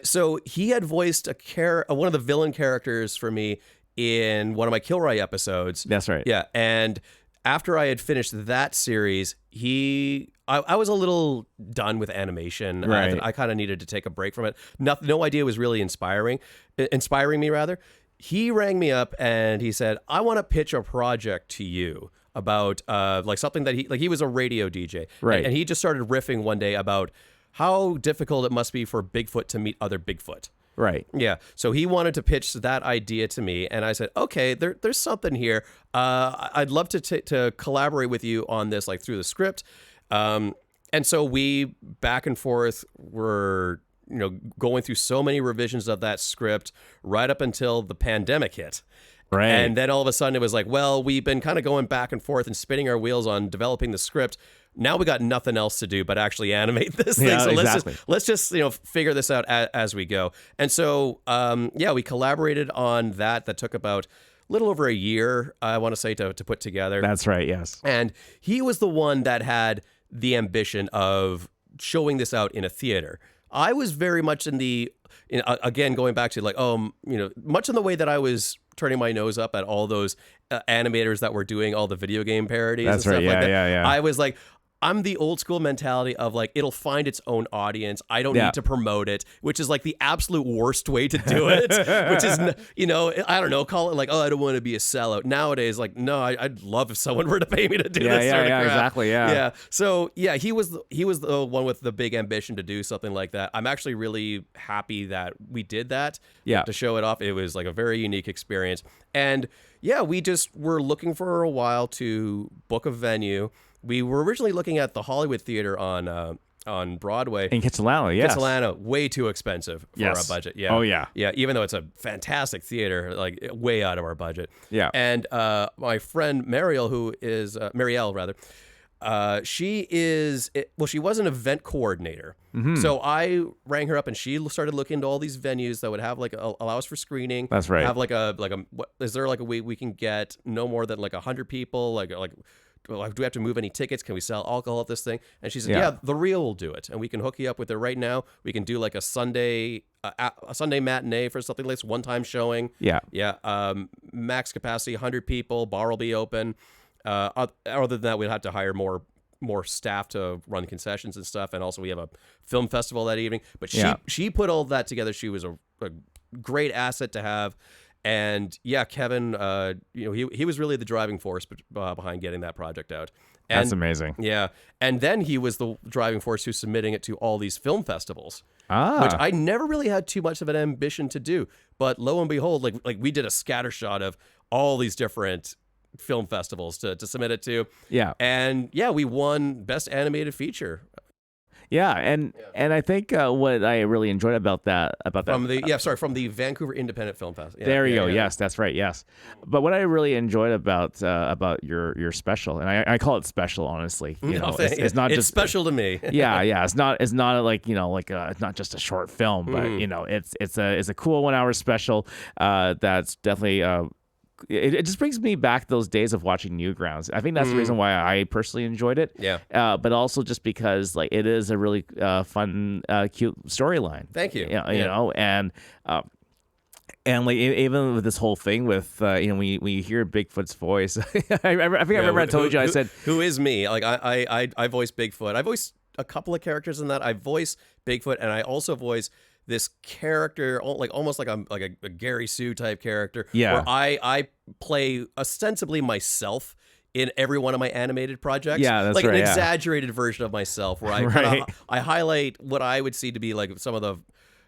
So he had voiced one of the villain characters for me in one of my Kilroy episodes. That's right. Yeah, and after I had finished that series, I was a little done with animation. Right. I kind of needed to take a break from it. No idea was really inspiring me rather. He rang me up and he said, I want to pitch a project to you about like something that he was a radio DJ. Right. And he just started riffing one day about how difficult it must be for Bigfoot to meet other Bigfoot. Right. Yeah. So he wanted to pitch that idea to me, and I said, okay, there's something here. I'd love to collaborate with you on this, like through the script. And so we back and forth were going through so many revisions of that script right up until the pandemic hit. Right. And then all of a sudden it was like, well, we've been kind of going back and forth and spinning our wheels on developing the script. Now we got nothing else to do but actually animate this thing. So let's just figure this out as we go. And so we collaborated on that. That took about a little over a year, I want to say, to put together. That's right. Yes. And he was the one that had the ambition of showing this out in a theater. I was very much again, going back to much in the way that I was turning my nose up at all those animators that were doing all the video game parodies. That's and right. stuff like that. Yeah. I was like, I'm the old school mentality of like, it'll find its own audience. I don't need to promote it, which is like the absolute worst way to do it, which is, I don't know, call it like, oh, I don't want to be a sellout. Nowadays, like, no, I'd love if someone were to pay me to do this sort of crap. Exactly. Yeah. So he was the one with the big ambition to do something like that. I'm actually really happy that we did that. Yeah. To show it off. It was like a very unique experience. And we just were looking for a while to book a venue. We were originally looking at the Hollywood Theater on Broadway. In Kitsilano, yes. Kitsilano, way too expensive for our budget. Yeah. Oh, yeah. Yeah, even though it's a fantastic theater, like way out of our budget. Yeah. And my friend Marielle, Marielle rather, she was an event coordinator. Mm-hmm. So I rang her up and she started looking into all these venues that would have allow us for screening. That's right. Have is there like a way we can get no more than like 100 people? Do we have to move any tickets? Can we sell alcohol at this thing? And she said, the Reel will do it. And we can hook you up with it right now. We can do like a Sunday matinee for something like this, one-time showing. Yeah. Yeah. Max capacity, 100 people. Bar will be open. Other than that, we'd have to hire more staff to run concessions and stuff. And also we have a film festival that evening. But she put all that together. She was a great asset to have. And Kevin, he was really the driving force behind getting that project out. And, that's amazing. Yeah. And then he was the driving force who's submitting it to all these film festivals, which I never really had too much of an ambition to do. But lo and behold, like we did a scattershot of all these different film festivals to submit it to. Yeah. And we won Best Animated Feature. Yeah, and I think what I really enjoyed about that from the Vancouver Independent Film Festival. There you go. Yeah. Yes, that's right. Yes, but what I really enjoyed about your special, and I call it special, honestly. It's not just special to me. Yeah. It's not like it's not just a short film, but it's a cool 1 hour special that's definitely. It just brings me back those days of watching Newgrounds. I think that's the reason why I personally enjoyed it. Yeah. But also just because it is a really fun, cute storyline. Thank you. You know, and even with this whole thing with when you hear Bigfoot's voice, I remember I told you I said, "Who is me?" Like I voice Bigfoot. I voice a couple of characters in that. I voice Bigfoot, and I also voice this character, like almost like a Gary Sue type character. Yeah. Where I play ostensibly myself in every one of my animated projects. Yeah, that's like right. An exaggerated version of myself, where I highlight what I would see to be like some of the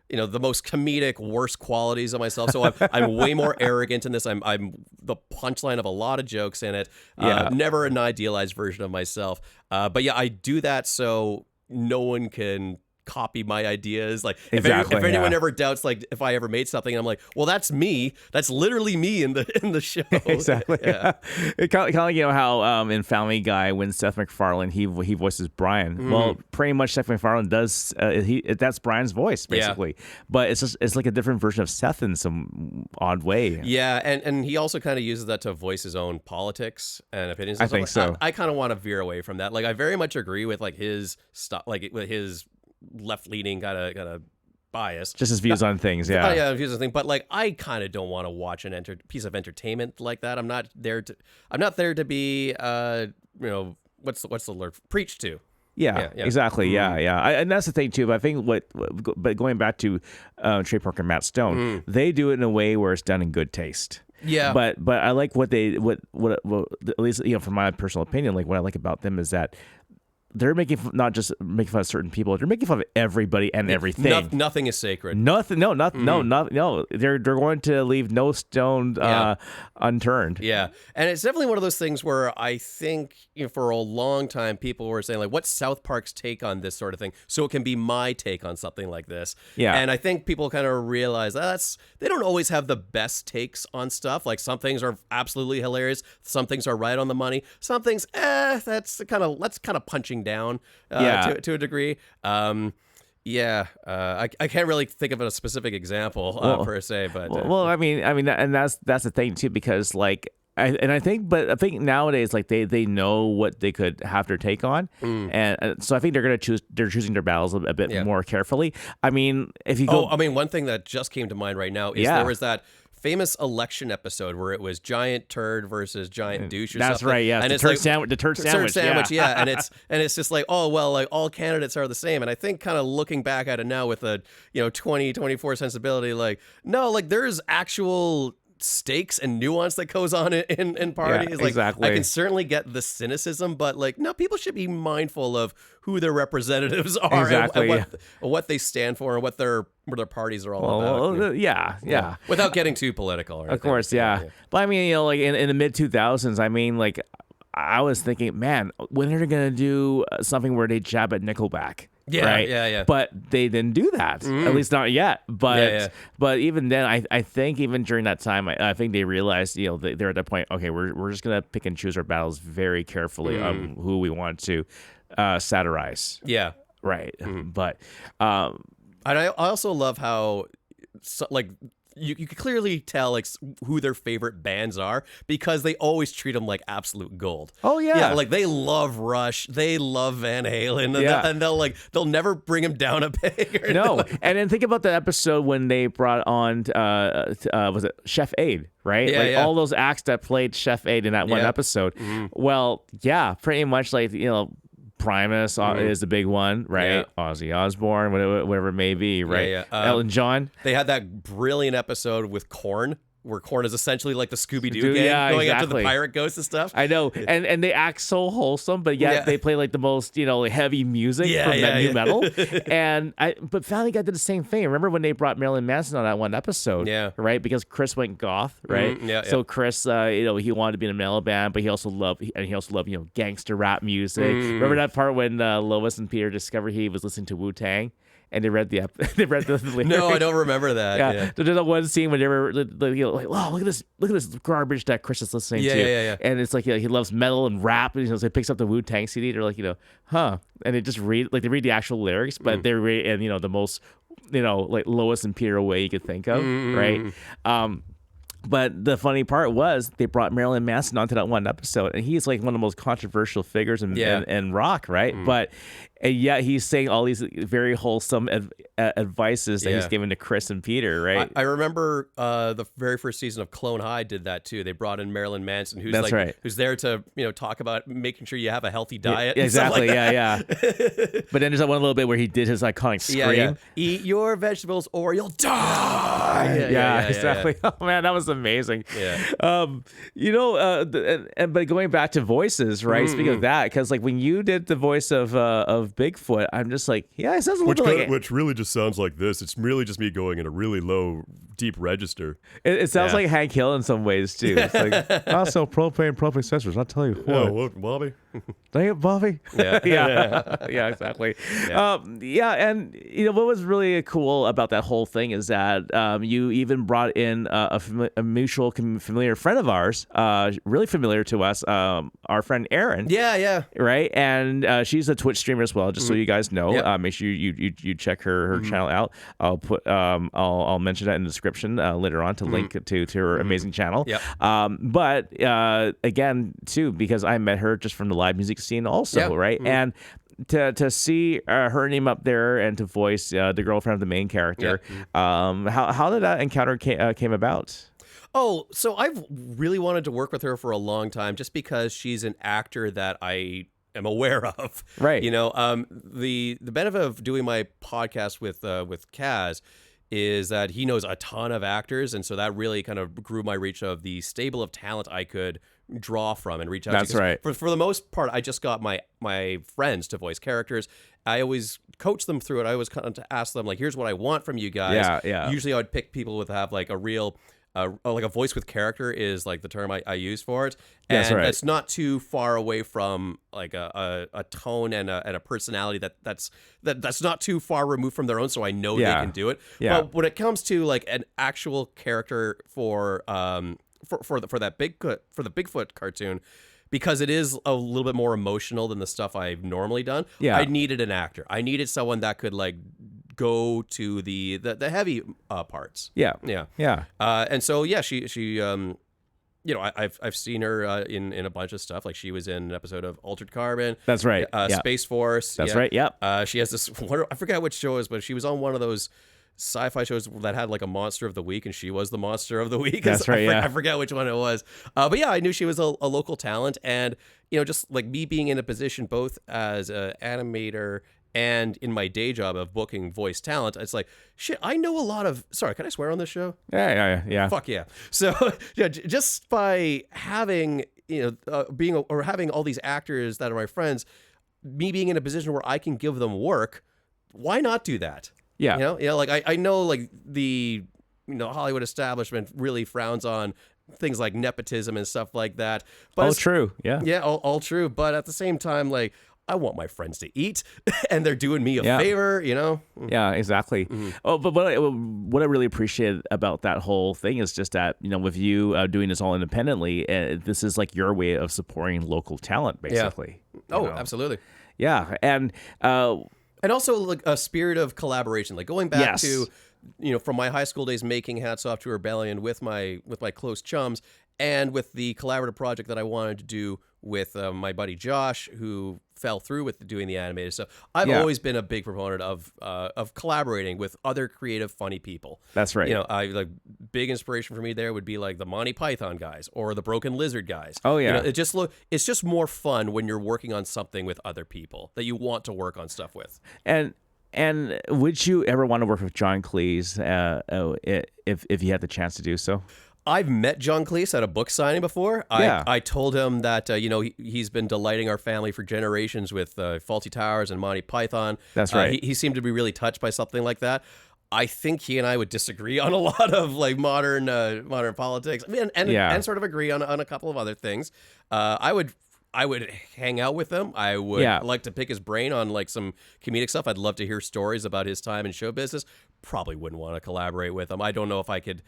the most comedic, worst qualities of myself. So I'm way more arrogant in this. I'm the punchline of a lot of jokes in it. Never an idealized version of myself. But I do that so no one can copy my ideas. Like if anyone ever doubts if I ever made something, I'm like, well, that's me. That's literally me in the show. Exactly. Yeah. Kind of like how in Family Guy when Seth MacFarlane he voices Brian. Mm. Well, pretty much Seth MacFarlane does that's Brian's voice basically. Yeah. But it's like a different version of Seth in some odd way. Yeah, and he also kind of uses that to voice his own politics and opinions. I think so. I kind of want to veer away from that. Like I very much agree with his stuff, with his left-leaning kind of bias, just his views on things. Views on things. But I kind of don't want to watch an piece of entertainment like that. I'm not there to be what's the word, preached to. Yeah, exactly. Mm. Yeah. And that's the thing too. But I think but going back to Trey Parker and Matt Stone, they do it in a way where it's done in good taste. Yeah. But I like what at least from my personal opinion, like what I like about them is that they're not just making fun of certain people, they're making fun of everybody and everything. Nothing is sacred. Nothing. No. They're going to leave no stone unturned. Yeah, and it's definitely one of those things where I think for a long time people were saying like, "What's South Park's take on this sort of thing?" So it can be my take on something like this. Yeah, and I think people kind of realize they don't always have the best takes on stuff. Like some things are absolutely hilarious, some things are right on the money, some things that's kind of punching down to a degree. I can't really think of a specific example per se, but I mean, and that's the thing too, because like I think nowadays like they know what they could have their take on, and so I think they're choosing their battles a bit more carefully. I mean, if you go, one thing that just came to mind right now is there was that famous election episode where it was giant turd versus giant douche or That's something. right, yeah. And the it's turd like sandwich, yeah. and it's just like, oh well, like all candidates are the same. And I think kind of looking back at it now with a 2024 sensibility, like no, like there's actual stakes and nuance that goes on in parties. Like exactly. I can certainly get the cynicism, but like no, people should be mindful of who their representatives are and what they stand for and what their parties are all about. Yeah. Without getting too political. Of course, yeah. But I mean, like in the mid 2000s, I mean, like I was thinking, man, when are they gonna do something where they jab at Nickelback? Yeah, right? Yeah. But they didn't do that, at least not yet. But even then, I think even during that time, I think they realized, they're at that point. Okay, we're just gonna pick and choose our battles very carefully on who we want to satirize. Yeah, right. But and I also love how you can clearly tell like who their favorite bands are because they always treat them like absolute gold. Oh yeah, like they love Rush, they love Van Halen, and they'll never bring him down a peg. No, and then think about the episode when they brought on was it Chef Aid, right? All those acts that played Chef Aid in that one episode. Well, yeah, pretty much like Primus is the big one, right? Yeah. Ozzy Osbourne, whatever it may be, right? Elton John. They had that brilliant episode with Korn, where Korn is essentially like the Scooby-Doo gang going after the pirate ghosts and stuff. I know, and they act so wholesome, but yet they play like the most heavy music from new metal. But Family Guy did the same thing. Remember when they brought Marilyn Manson on that one episode? Yeah, right, because Chris went goth, right? So Chris, he wanted to be in a metal band, but he also loved gangster rap music. Remember that part when Lois and Peter discovered he was listening to Wu-Tang? And they read the lyrics. No, I don't remember that. Yeah. There's that one scene when they were like, "Oh, look at this garbage that Chris is listening to." Yeah. And it's like he loves metal and rap, and so he picks up the Wu-Tang CD. They're like, huh? And they just read the actual lyrics, but they read in the most like Lois and Peter way you could think of, right? But the funny part was they brought Marilyn Manson onto that one episode, and he's like one of the most controversial figures in rock, right? But yet he's saying all these very wholesome advices that he's giving to Chris and Peter, right? I remember the very first season of Clone High did that too. They brought in Marilyn Manson, who's who's there to talk about making sure you have a healthy diet. Exactly, yeah. But then there's that one little bit where he did his iconic scream. Yeah. Eat your vegetables or you'll die. Yeah, exactly. Oh man, that was amazing. Yeah. But going back to voices, right? Speaking of that, because like when you did the voice of Bigfoot, I'm just like, it sounds a little bit like which really just sounds like this. It's really just me going in a really low, deep register. It sounds like Hank Hill in some ways too. It's like also propane accessories. I'll tell you what. Oh, what, Bobby? Dang it, Bobby. Yeah. Yeah, exactly. And what was really cool about that whole thing is that you even brought in a mutual familiar friend of ours, really familiar to us, our friend Erin. Yeah. Right, and she's a Twitch streamer as well. Just so you guys know, make sure you check her channel out. I'll put I'll mention that in the description later on to link to her amazing channel. But again, too, because I met her just from the live music scene also, right? And to see her name up there and to voice the girlfriend of the main character, how did that encounter came about? Oh, so I've really wanted to work with her for a long time, just because she's an actor that I am aware of. Right. The benefit of doing my podcast with Kaz is that he knows a ton of actors, and so that really kind of grew my reach of the stable of talent I could draw from and reach out That's to. right. For the most part, I just got my friends to voice characters. I always coach them through it. I always kind of ask them, like, here's what I want from you guys. Yeah. Usually I would pick people with have like a real like a voice with character is like the term I use for it. And That's right. it's not too far away from like a tone and a personality that's not too far removed from their own, so I know they can do it. Yeah. But when it comes to like an actual character for the Bigfoot cartoon, because it is a little bit more emotional than the stuff I've normally done, I needed an actor. I needed someone that could like go to the heavy parts. Yeah. And so she I've seen her in a bunch of stuff. Like she was in an episode of Altered Carbon. That's right. Space Force. That's right. Yep. She has this. I forget which show it is, but she was on one of those sci-fi shows that had like a monster of the week, and she was the monster of the week. That's right. I forget which one it was. But yeah, I knew she was a local talent, and just like me being in a position both as an animator and in my day job of booking voice talent, it's like, shit, I know a lot of... Sorry, can I swear on this show? Yeah. Fuck yeah. So, yeah, just by having, having all these actors that are my friends, me being in a position where I can give them work, why not do that? Yeah. Like I know like the, Hollywood establishment really frowns on things like nepotism and stuff like that. But all true. Yeah. Yeah, all true. But at the same time, like, I want my friends to eat, and they're doing me a favor, Yeah, exactly. Mm-hmm. Oh, but what I really appreciate about that whole thing is just that, with you doing this all independently, this is like your way of supporting local talent, basically. Yeah. Oh, absolutely. Yeah, and also like a spirit of collaboration, like going back to, from my high school days, making Hats Off to Rebellion with my close chums, and with the collaborative project that I wanted to do with my buddy Josh, who fell through with doing the animated stuff. I've always been a big proponent of collaborating with other creative, funny people. That's right. I like big inspiration for me there would be like the Monty Python guys or the Broken Lizard guys. Oh yeah. It's just more fun when you're working on something with other people that you want to work on stuff with. And would you ever want to work with John Cleese if you had the chance to do so? I've met John Cleese at a book signing before. I told him that he's been delighting our family for generations with Fawlty Towers and Monty Python. That's right. He seemed to be really touched by something like that. I think he and I would disagree on a lot of like modern politics, and sort of agree on a couple of other things. I would hang out with him. I would like to pick his brain on like some comedic stuff. I'd love to hear stories about his time in show business. Probably wouldn't want to collaborate with him. I don't know if I could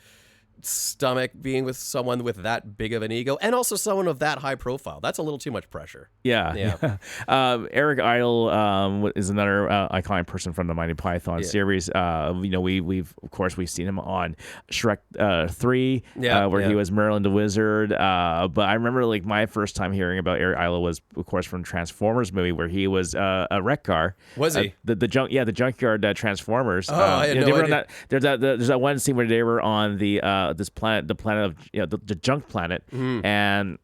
stomach being with someone with that big of an ego, and also someone of that high profile. That's a little too much pressure. Yeah. Eric Idle is another iconic person from the Monty Python series. We've seen him on Shrek 3, where he was Merlin the Wizard. But I remember like my first time hearing about Eric Idle was, of course, from Transformers movie, where he was a wreck car. Was he the junkyard Transformers? Oh, I had no idea. There's that one scene where they were on the planet of the junk planet, and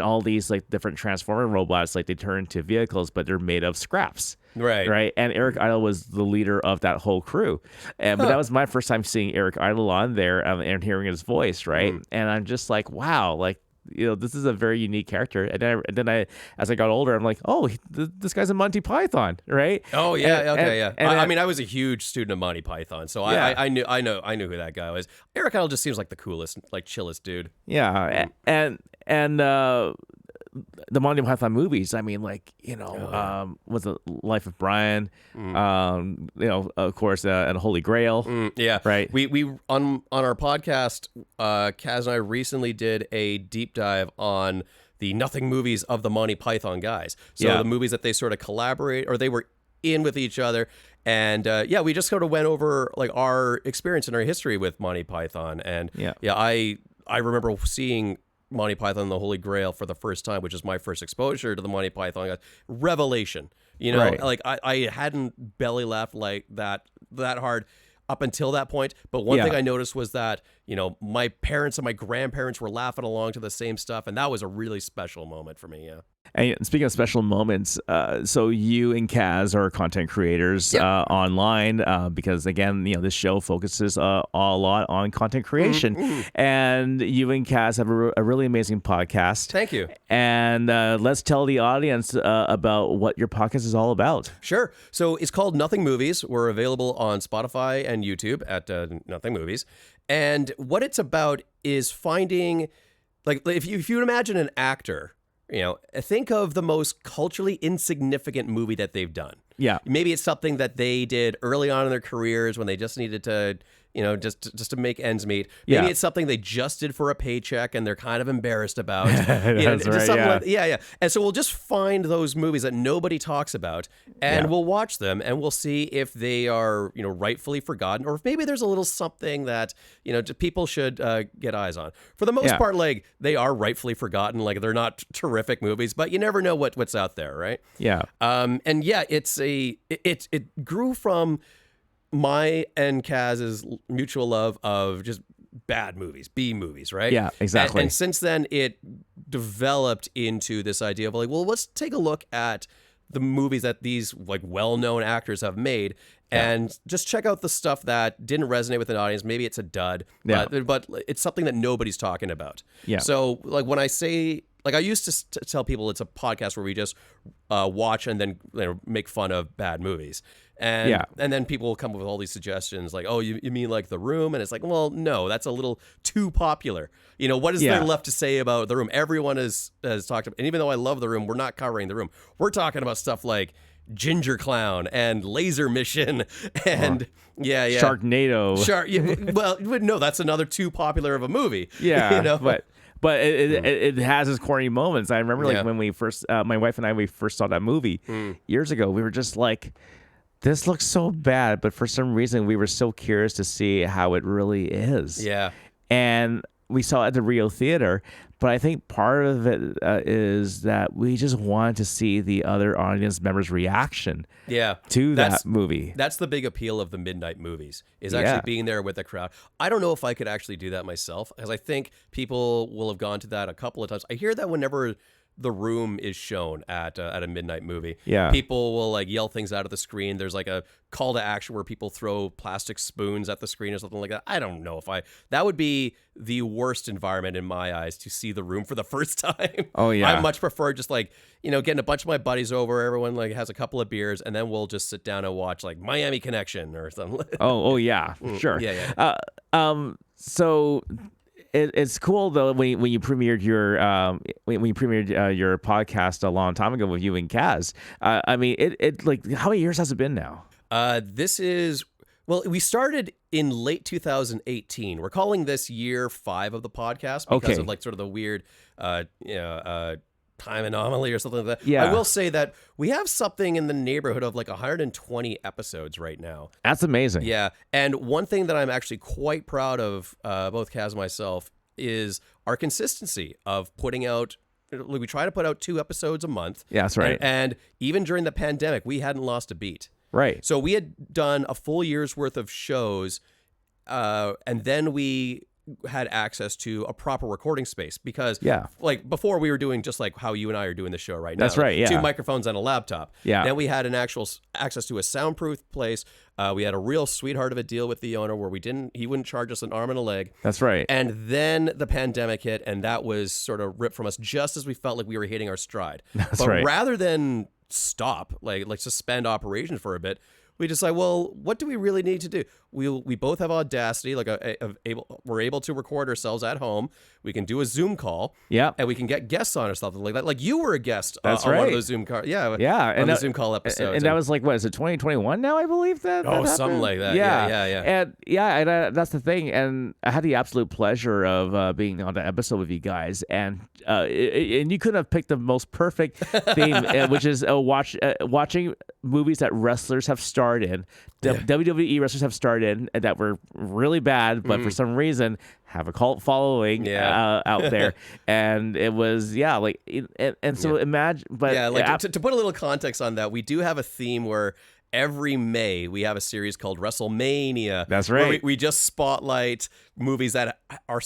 all these like different transformer robots, like they turn into vehicles, but they're made of scraps. Right. And Eric Idle was the leader of that whole crew. But that was my first time seeing Eric Idle on there and hearing his voice. Right. And I'm just like, wow, like, this is a very unique character. And then as I got older, I'm like, oh, this guy's a Monty Python, right? Oh yeah, I mean, I was a huge student of Monty Python, so I knew who that guy was. Eric Idle just seems like the coolest, like chillest dude. Yeah, and the Monty Python movies. I mean, like was the Life of Brian, of course, and Holy Grail. Right. We on our podcast, Kaz and I recently did a deep dive on the Nothing movies of the Monty Python guys. So the movies that they sort of collaborate or they were in with each other. And we just sort of went over like our experience and our history with Monty Python. And I remember seeing Monty Python and the Holy Grail for the first time, which is my first exposure to the Monty Python guys. Revelation. Like I hadn't belly laughed like that hard up until that point. But one thing I noticed was that, my parents and my grandparents were laughing along to the same stuff. And that was a really special moment for me. Yeah. And speaking of special moments, so you and Kaz are content creators online because, again, this show focuses a lot on content creation. And you and Kaz have a really amazing podcast. Thank you. And let's tell the audience about what your podcast is all about. Sure. So it's called Nothing Movies. We're available on Spotify and YouTube at Nothing Movies. And what it's about is finding, like, if you would imagine an actor, think of the most culturally insignificant movie that they've done. Yeah. Maybe it's something that they did early on in their careers when they just needed to, just to make ends meet. Maybe it's something they just did for a paycheck and they're kind of embarrassed about. That's right, yeah. And so we'll just find those movies that nobody talks about and we'll watch them and we'll see if they are, rightfully forgotten or if maybe there's a little something that, people should get eyes on. For the most part, like, they are rightfully forgotten. Like, they're not terrific movies, but you never know what's out there, right? Yeah. It grew from my and Kaz's mutual love of just bad movies, B movies, right? Yeah, exactly. And since then, it developed into this idea of like, well, let's take a look at the movies that these like well-known actors have made and just check out the stuff that didn't resonate with an audience. Maybe it's a dud, but it's something that nobody's talking about. Yeah. So like when I say, like I used to tell people it's a podcast where we just watch and then make fun of bad movies. And then people will come up with all these suggestions like, oh, you mean like The Room? And it's like, well, no, that's a little too popular. What is there left to say about The Room? Everyone has talked about, and even though I love The Room, we're not covering The Room. We're talking about stuff like Ginger Clown and Laser Mission and Sharknado. Well, no, that's another too popular of a movie. Yeah, but it has its corny moments. I remember when we first, my wife and I first saw that movie years ago. We were just like, this looks so bad, but for some reason we were so curious to see how it really is. Yeah. And we saw it at the Rio Theater, but I think part of it is that we just wanted to see the other audience members' reaction to that movie. That's the big appeal of the midnight movies, is actually being there with the crowd. I don't know if I could actually do that myself, because I think people will have gone to that a couple of times. I hear that whenever The Room is shown at a midnight movie, people will like yell things out of the screen. There's like a call to action where people throw plastic spoons at the screen or something like that. I don't know if that would be the worst environment in my eyes to see The Room for the first time. Oh yeah. I much prefer just like, getting a bunch of my buddies over, everyone like has a couple of beers and then we'll just sit down and watch like Miami Connection or something. Oh yeah, sure. Yeah. So it's cool though when you premiered your your podcast a long time ago with you and Kaz. I mean, it like, how many years has it been now? We started in late 2018. We're calling this year 5 of the podcast because of like sort of the weird time anomaly or something like that. Yeah. I will say that we have something in the neighborhood of like 120 episodes right now. That's amazing. Yeah. And one thing that I'm actually quite proud of, both Kaz and myself, is our consistency of putting out. We try to put out 2 episodes a month. Yeah, that's right. And even during the pandemic, we hadn't lost a beat. Right. So we had done a full year's worth of shows, and then we had access to a proper recording space because like before we were doing just like how you and I are doing the show right now. That's right. Yeah. 2 microphones and a laptop. Yeah. Then we had an actual access to a soundproof place. We had a real sweetheart of a deal with the owner where he wouldn't charge us an arm and a leg. That's right. And then the pandemic hit and that was sort of ripped from us just as we felt like we were hitting our stride. That's right. Rather than stop, like suspend operations for a bit, we decide, well, what do we really need to do? We both have Audacity, like we're able to record ourselves at home. We can do a Zoom call, and we can get guests on or something like that. Like you were a guest on one of those Zoom calls, and the Zoom call episodes. And that was like, what is it, 2021 now? I believe that. Something like that. Yeah. And that's the thing. And I had the absolute pleasure of being on the episode with you guys, and you couldn't have picked the most perfect theme, which is watching movies that wrestlers have starred in. WWE wrestlers have starred in that were really bad, but for some reason have a cult following out there. And it was, so imagine, but to put a little context on that, we do have a theme where every May we have a series called WrestleMania. That's where right. we just spotlight movies that are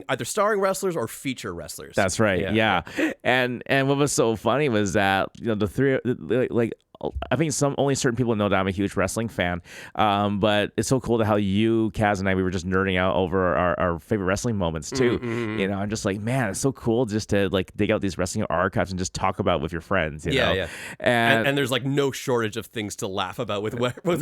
either starring wrestlers or feature wrestlers. That's right. Yeah. And what was so funny was that, the three, like, I think only certain people know that I'm a huge wrestling fan. But it's so cool to how you, Kaz, and I, we were just nerding out over our favorite wrestling moments too. Mm-hmm. I'm just like, man, it's so cool just to like dig out these wrestling archives and just talk about with your friends. You know? Yeah. And there's like no shortage of things to laugh about with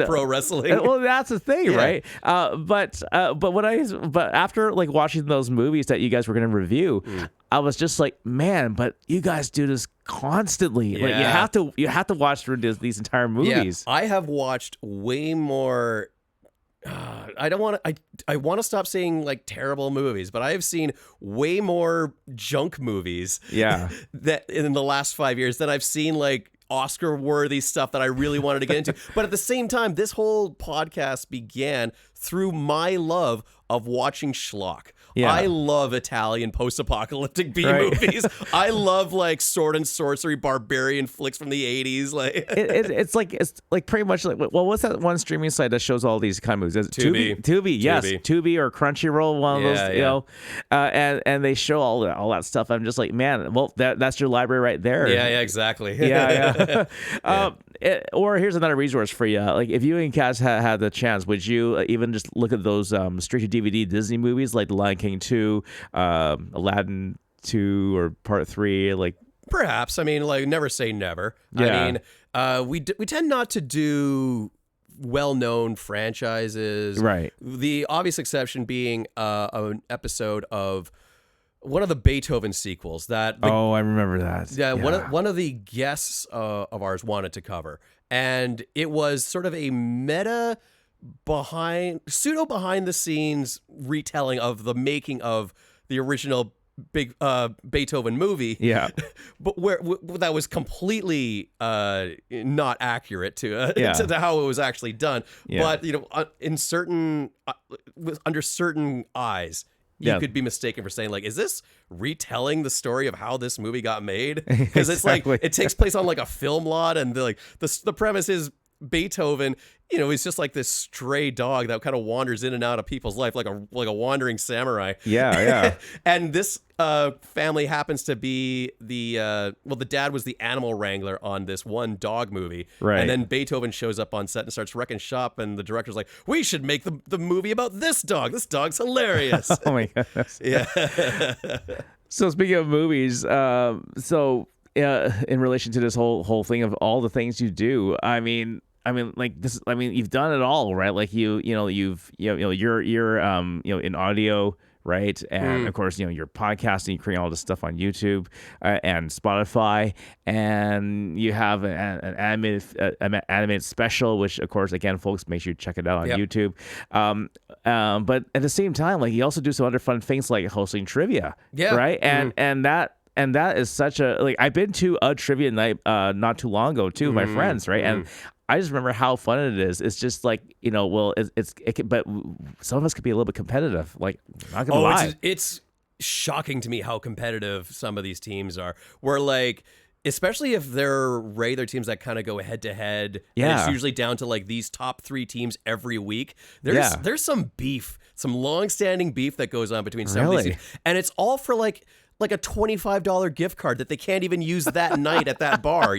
pro wrestling. well, that's the thing, right? But after like watching those movies that you guys were going to review, I was just like, man, but you guys do this constantly. Like you have to watch through these entire movies. Yeah, I have watched way more. I want to stop saying like terrible movies, but I have seen way more junk movies. Yeah. That in the last 5 years than I've seen like Oscar-worthy stuff that I really wanted to get into. But at the same time, this whole podcast began through my love of watching schlock. Yeah. I love Italian post-apocalyptic B movies. I love like sword and sorcery barbarian flicks from the 80s. Like it's like pretty much like, well, what's that one streaming site that shows all these kind of movies? Is it Tubi. Tubi, yes, Tubi or Crunchyroll, one of those, you know, and they show all that stuff. I'm just like, man, well, that's your library right there. Yeah, exactly. Or here's another resource for you. Like if you and Cass had the chance, would you even just look at those straight to DVD Disney movies like The Lion King 2, Aladdin 2, or Part 3? Like perhaps. I mean, like never say never. Yeah. I mean, we tend not to do well-known franchises. Right. The obvious exception being an episode of one of the Beethoven sequels that I remember that. Yeah, one of the guests of ours wanted to cover, and it was sort of a meta behind the scenes retelling of the making of the original big Beethoven movie. Yeah, but where that was completely not accurate to how it was actually done. Yeah. But in certain under certain eyes, you could be mistaken for saying like, is this retelling the story of how this movie got made? Because it's like it takes place on like a film lot, and the premise is Beethoven, he's just like this stray dog that kind of wanders in and out of people's life like a wandering samurai. Yeah. And this family happens to be the dad was the animal wrangler on this one dog movie. Right. And then Beethoven shows up on set and starts wrecking shop, and the director's like, we should make the movie about this dog. This dog's hilarious. Oh my goodness. Yeah. So speaking of movies, in relation to this whole thing of all the things you do, I mean, like this. I mean, you've done it all, right? Like you're in audio, right? And of course, you're podcasting, you're creating all this stuff on YouTube and Spotify, and you have an animated special, which of course, again, folks, make sure you check it out on YouTube. But at the same time, like you also do some other fun things like hosting trivia, right? And that is such a, like, I've been to a trivia night not too long ago too with my friends, right? And I just remember how fun it is. It's just like, but some of us could be a little bit competitive. Like, not gonna lie. It's shocking to me how competitive some of these teams are. Where like, especially if they're regular teams that kind of go head to head. Yeah. It's usually down to like these top 3 teams every week. There's some beef, some long-standing beef that goes on between some of these teams. And it's all for like a $25 gift card that they can't even use that night at that bar,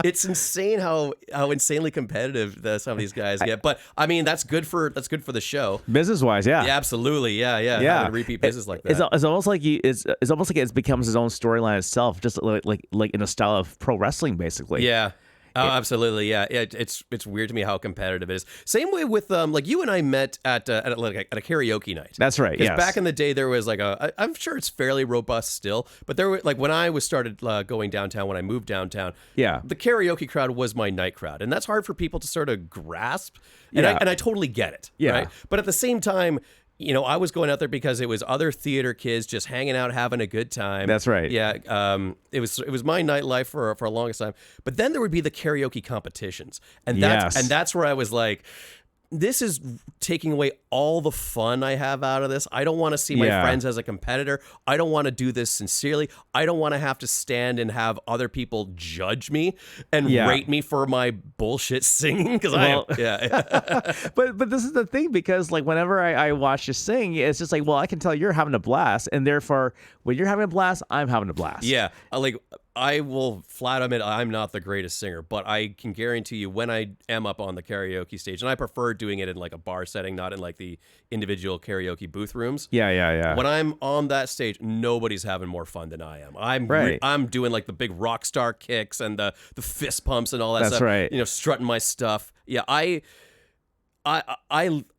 It's insane how insanely competitive some of these guys get. But I mean, that's good for the show. Business wise, yeah. Yeah, absolutely. Yeah. Having repeat business like that. It's almost like it's almost like it becomes his own storyline itself, just like in a style of pro wrestling, basically. Yeah. Oh, absolutely, yeah. It's weird to me how competitive it is. Same way with like you and I met at a karaoke night. That's right. Because yes. back in the day there was like I'm sure it's fairly robust still, but there were like when I started going downtown, when I moved downtown. Yeah. The karaoke crowd was my night crowd, and that's hard for people to sort of grasp. And I totally get it. Yeah. Right? But at the same time, I was going out there because it was other theater kids just hanging out, having a good time. That's right. Yeah. It was my nightlife for a longest time. But then there would be the karaoke competitions, and that's where I was like, this is taking away all the fun I have out of this. I don't want to see my friends as a competitor. I don't want to do this sincerely. I don't want to have to stand and have other people judge me and rate me for my bullshit singing. Because but this is the thing, because like whenever I watch you sing, it's just like, well, I can tell you're having a blast, and therefore when you're having a blast, I'm having a blast. Yeah, like I will flat admit I'm not the greatest singer, but I can guarantee you when I am up on the karaoke stage, and I prefer doing it in like a bar setting, not in like the individual karaoke booth rooms. Yeah. When I'm on that stage, nobody's having more fun than I am. I'm doing like the big rock star kicks and the fist pumps and all that stuff. That's right. You know, strutting my stuff. Yeah, I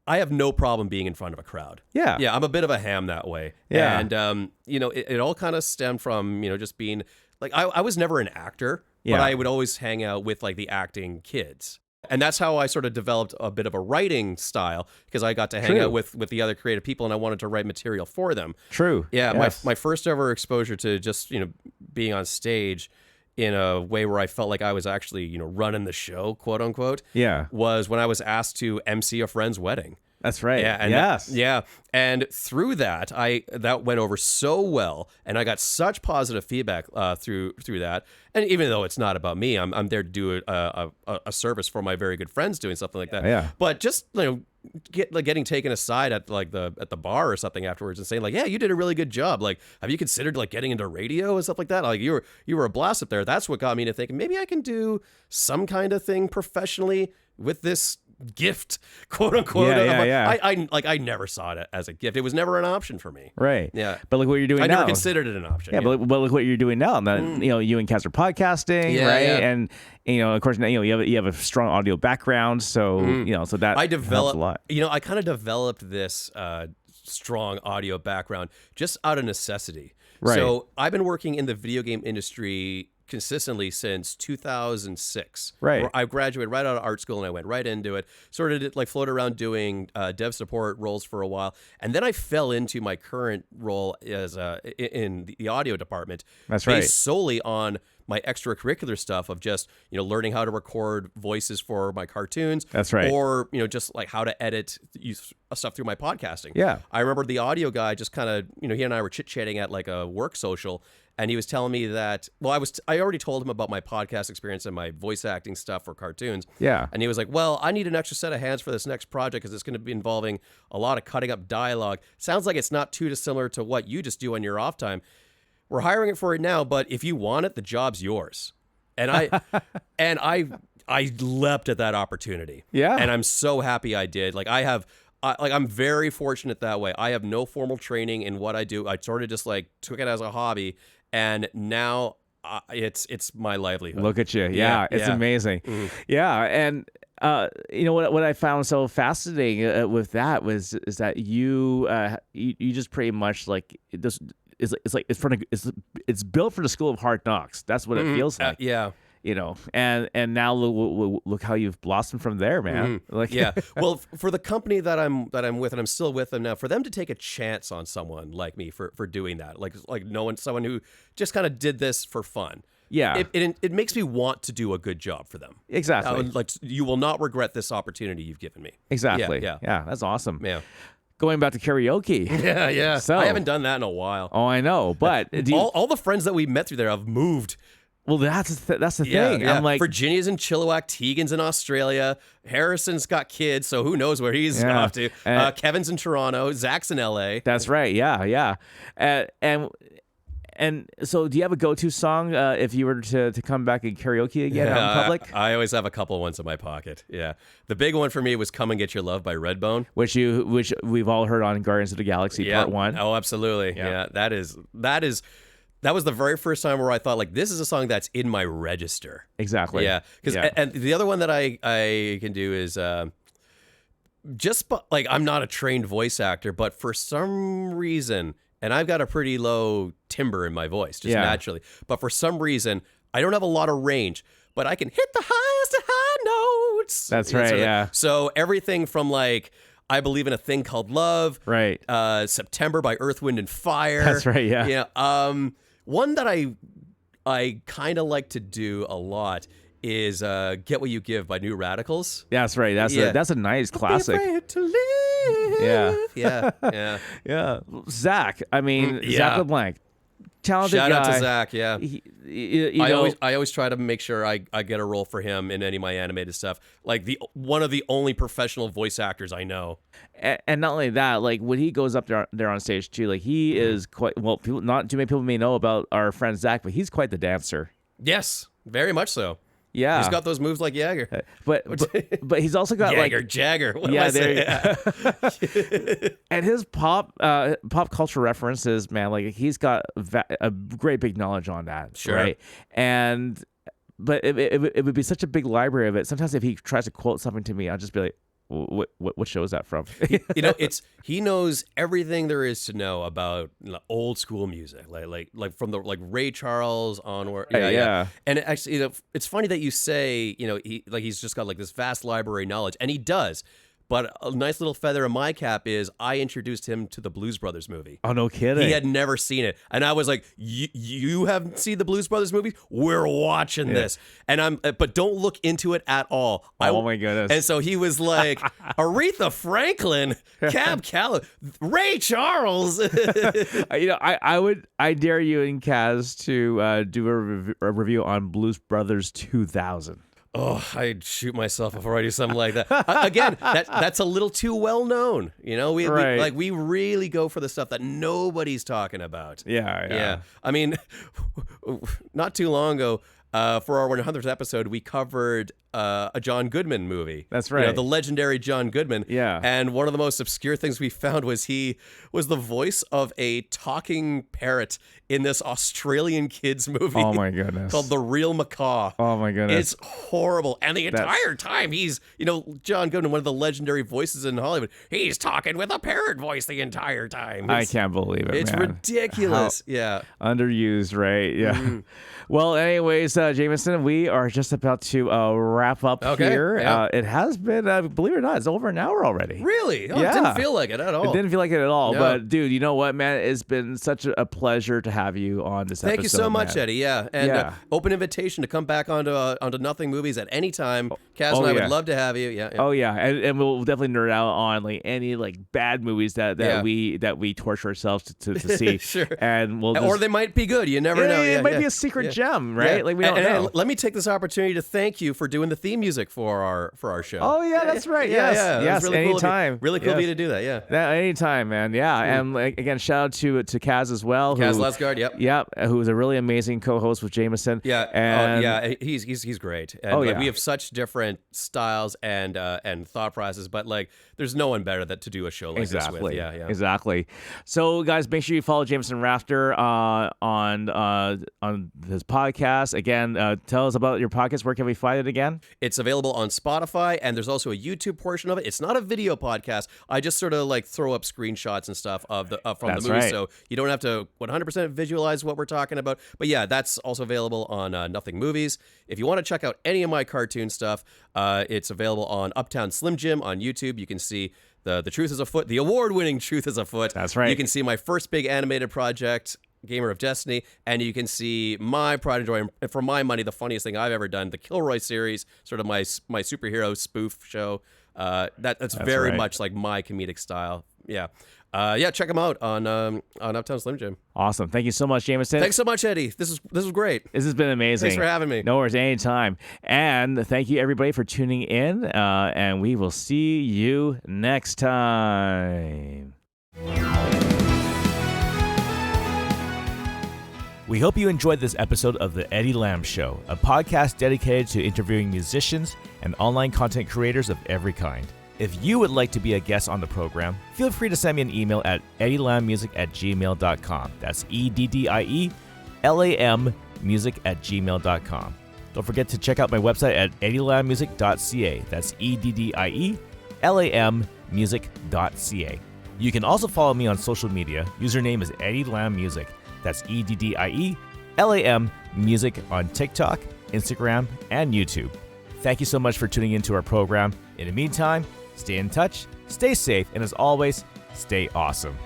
have no problem being in front of a crowd. Yeah, I'm a bit of a ham that way. Yeah, and you know, it all kind of stemmed from, you know, just being like I was never an actor, but I would always hang out with like the acting kids. And that's how I sort of developed a bit of a writing style, because I got to hang out with the other creative people, and I wanted to write material for them. True. Yeah, yes. my first ever exposure to just, you know, being on stage in a way where I felt like I was actually, you know, running the show, quote unquote, was when I was asked to MC a friend's wedding. That's right. Yeah, and and through that, that went over so well, and I got such positive feedback through that. And even though it's not about me, I'm there to do a service for my very good friends doing something like that. Yeah. But just, you know, getting taken aside at the bar or something afterwards and saying like, yeah, you did a really good job. Like, have you considered like getting into radio and stuff like that? Like, you were a blast up there. That's what got me to thinking maybe I can do some kind of thing professionally with this gift, quote unquote. I never saw it as a gift. It was never an option for me. Right. Yeah. But look what you're doing now. I never considered it an option. Yeah, but look what you're doing now. And then, you know, you and Kaz are podcasting, right? Yeah. And, you know, of course, you know, you have a strong audio background, so you know, so that helps a lot. You know, I kind of developed this strong audio background just out of necessity. Right. So I've been working in the video game industry consistently since 2006. Right. Where I graduated right out of art school and I went right into it. Sort of did, like, floated around doing dev support roles for a while, and then I fell into my current role as in the audio department. That's right. Based solely on my extracurricular stuff of just, you know, learning how to record voices for my cartoons. That's right. Or, you know, just like how to edit stuff through my podcasting. Yeah. I remember the audio guy just kind of, you know, he and I were chit-chatting at like a work social, and he was telling me that, well, I already told him about my podcast experience and my voice acting stuff for cartoons. Yeah. And he was like, well, I need an extra set of hands for this next project because it's going to be involving a lot of cutting up dialogue. Sounds like it's not too dissimilar to what you just do on your off time. We're hiring it for it now, but if you want it, the job's yours. And I leapt at that opportunity. Yeah. And I'm so happy I did. Like I'm very fortunate that way. I have no formal training in what I do. I sort of just like took it as a hobby, and now it's my livelihood. Look at you. Yeah, it's amazing. Mm-hmm. Yeah, and you know what I found so fascinating with that is that you just pretty much like this. It's built for the school of hard knocks. That's what it feels like. You know, and now look how you've blossomed from there, man. Like, well, for the company that I'm with, and I'm still with them now, for them to take a chance on someone like me for doing that, like knowing someone who just kind of did this for fun. Yeah, it makes me want to do a good job for them. Exactly. Like, you will not regret this opportunity you've given me. Exactly. Yeah, that's awesome. Yeah. Going back to karaoke. Yeah. So, I haven't done that in a while. Oh, I know, but all the friends that we met through there have moved. Well, that's the thing. Yeah. I'm like, Virginia's in Chilliwack, Tegan's in Australia, Harrison's got kids, so who knows where he's off to. Kevin's in Toronto, Zach's in LA. That's right. Yeah. And so, do you have a go-to song if you were to come back and karaoke again out in public? I always have a couple of ones in my pocket. Yeah, the big one for me was "Come and Get Your Love" by Redbone, which we've all heard on Guardians of the Galaxy Part 1. Oh, absolutely. Yeah, that was the very first time where I thought, like, this is a song that's in my register. Exactly. Yeah, and the other one that I can do is like, I'm not a trained voice actor, but for some reason. And I've got a pretty low timbre in my voice, just naturally. But for some reason, I don't have a lot of range, but I can hit the highest of high notes. That's right, yeah. So everything from, like, I Believe in a Thing Called Love. Right. September by Earth, Wind, and Fire. That's right, yeah. Yeah. One that I kind of like to do a lot is "Get What You Give" by New Radicals. That's right. That's a nice classic. Be afraid to live. Yeah. Zach. I mean, Zach LeBlanc. Talented Shout guy. out to Zach, yeah. I always try to make sure I get a role for him in any of my animated stuff. Like one of the only professional voice actors I know. And not only that, like when he goes up there on stage too, like he is quite well. Not too many people may know about our friend Zach, but he's quite the dancer. Yes, very much so. Yeah, he's got those moves like Jagger. But he's also got Jagger. What yeah, am I saying? And his pop culture references, man, like he's got a great big knowledge on that. Sure. Right. But it would be such a big library of it. Sometimes if he tries to quote something to me, I'll just be like, what show is that from? He knows everything there is to know about old school music, like from the Ray Charles onward. Yeah. And actually, it's funny that you say, he's just got like this vast library of knowledge, and he does. But a nice little feather in my cap is I introduced him to the Blues Brothers movie. Oh, no kidding. He had never seen it. And I was like, you haven't seen the Blues Brothers movie? We're watching this. But don't look into it at all. Oh, my goodness. And so he was like, Aretha Franklin, Cab Calloway, Ray Charles. I dare you and Kaz to do a review on Blues Brothers 2000. Oh, I'd shoot myself before I do something like that. Again, that's a little too well known. We really go for the stuff that nobody's talking about. Yeah. I mean, not too long ago, for our 100th episode, we covered a John Goodman movie. That's right. The legendary John Goodman. Yeah. And one of the most obscure things we found was he was the voice of a talking parrot in this Australian kids movie. Oh, my goodness. Called The Real Macaw. Oh, my goodness. It's horrible. And the entire time he's, John Goodman, one of the legendary voices in Hollywood, he's talking with a parrot voice the entire time. I can't believe it, It's man. ridiculous. Yeah. Underused, right? Yeah. Well, anyways, Jameson, we are just about to wrap up here. Yeah. It has been, believe it or not, it's over an hour already. Really? Oh, Yeah. It didn't feel like it at all. It didn't feel like it at all. No. But, dude, you know what, man? It's been such a pleasure to have you on this episode. Thank you so much, man. Eddie. Yeah. And open invitation to come back onto Nothing Movies at any time. Kaz and I would love to have you. Yeah. Oh, yeah. And we'll definitely nerd out on any bad movies that we torture ourselves to see. Sure. And or they might be good. You never know. It might be a secret gem, right? Yeah. Like we don't know. Let me take this opportunity to thank you for doing the theme music for our show. Oh yeah, that's right. Yes, really anytime. Cool really cool of you to do that. Yeah. Anytime, man. Yeah, and again, shout out to Kaz as well. Kaz Lesgard. Yep. Yep. Who is a really amazing co-host with Jameson. Yeah. And he's great. And we have such different styles and thought processes, but there's no one better to do a show like this with. Yeah. Exactly. So guys, make sure you follow Jameson Rafter on his podcast. Again, tell us about your podcast. Where can we find it again? It's available on Spotify, and there's also a YouTube portion of it. It's not a video podcast. I just sort of throw up screenshots and stuff from the movie, right. So you don't have to 100% visualize what we're talking about. But yeah, that's also available on Nothing Movies. If you want to check out any of my cartoon stuff, it's available on Uptown Slim Jim on YouTube. You can see the Truth is Afoot, the award-winning Truth is Afoot. That's right. You can see my first big animated project, Gamer of Destiny, and you can see my pride and joy, and for my money, the funniest thing I've ever done, the Kilroy series, sort of my superhero spoof show. That's very much like my comedic style. Yeah. Check them out on Uptown Slim Jim. Awesome. Thank you so much, Jameson. Thanks so much, Eddie. This was great. This has been amazing. Thanks for having me. No worries, anytime. And thank you, everybody, for tuning in. And we will see you next time. We hope you enjoyed this episode of The Eddie Lam Show, a podcast dedicated to interviewing musicians and online content creators of every kind. If you would like to be a guest on the program, feel free to send me an email at eddielammusic@gmail.com. That's EDDIELAM music@gmail.com. Don't forget to check out my website at eddielammusic.ca. That's EDDIELAM music.ca. You can also follow me on social media. Username is Eddie Lam Music. That's EDDIELAM music on TikTok, Instagram, and YouTube. Thank you so much for tuning into our program. In the meantime, stay in touch, stay safe, and as always, stay awesome.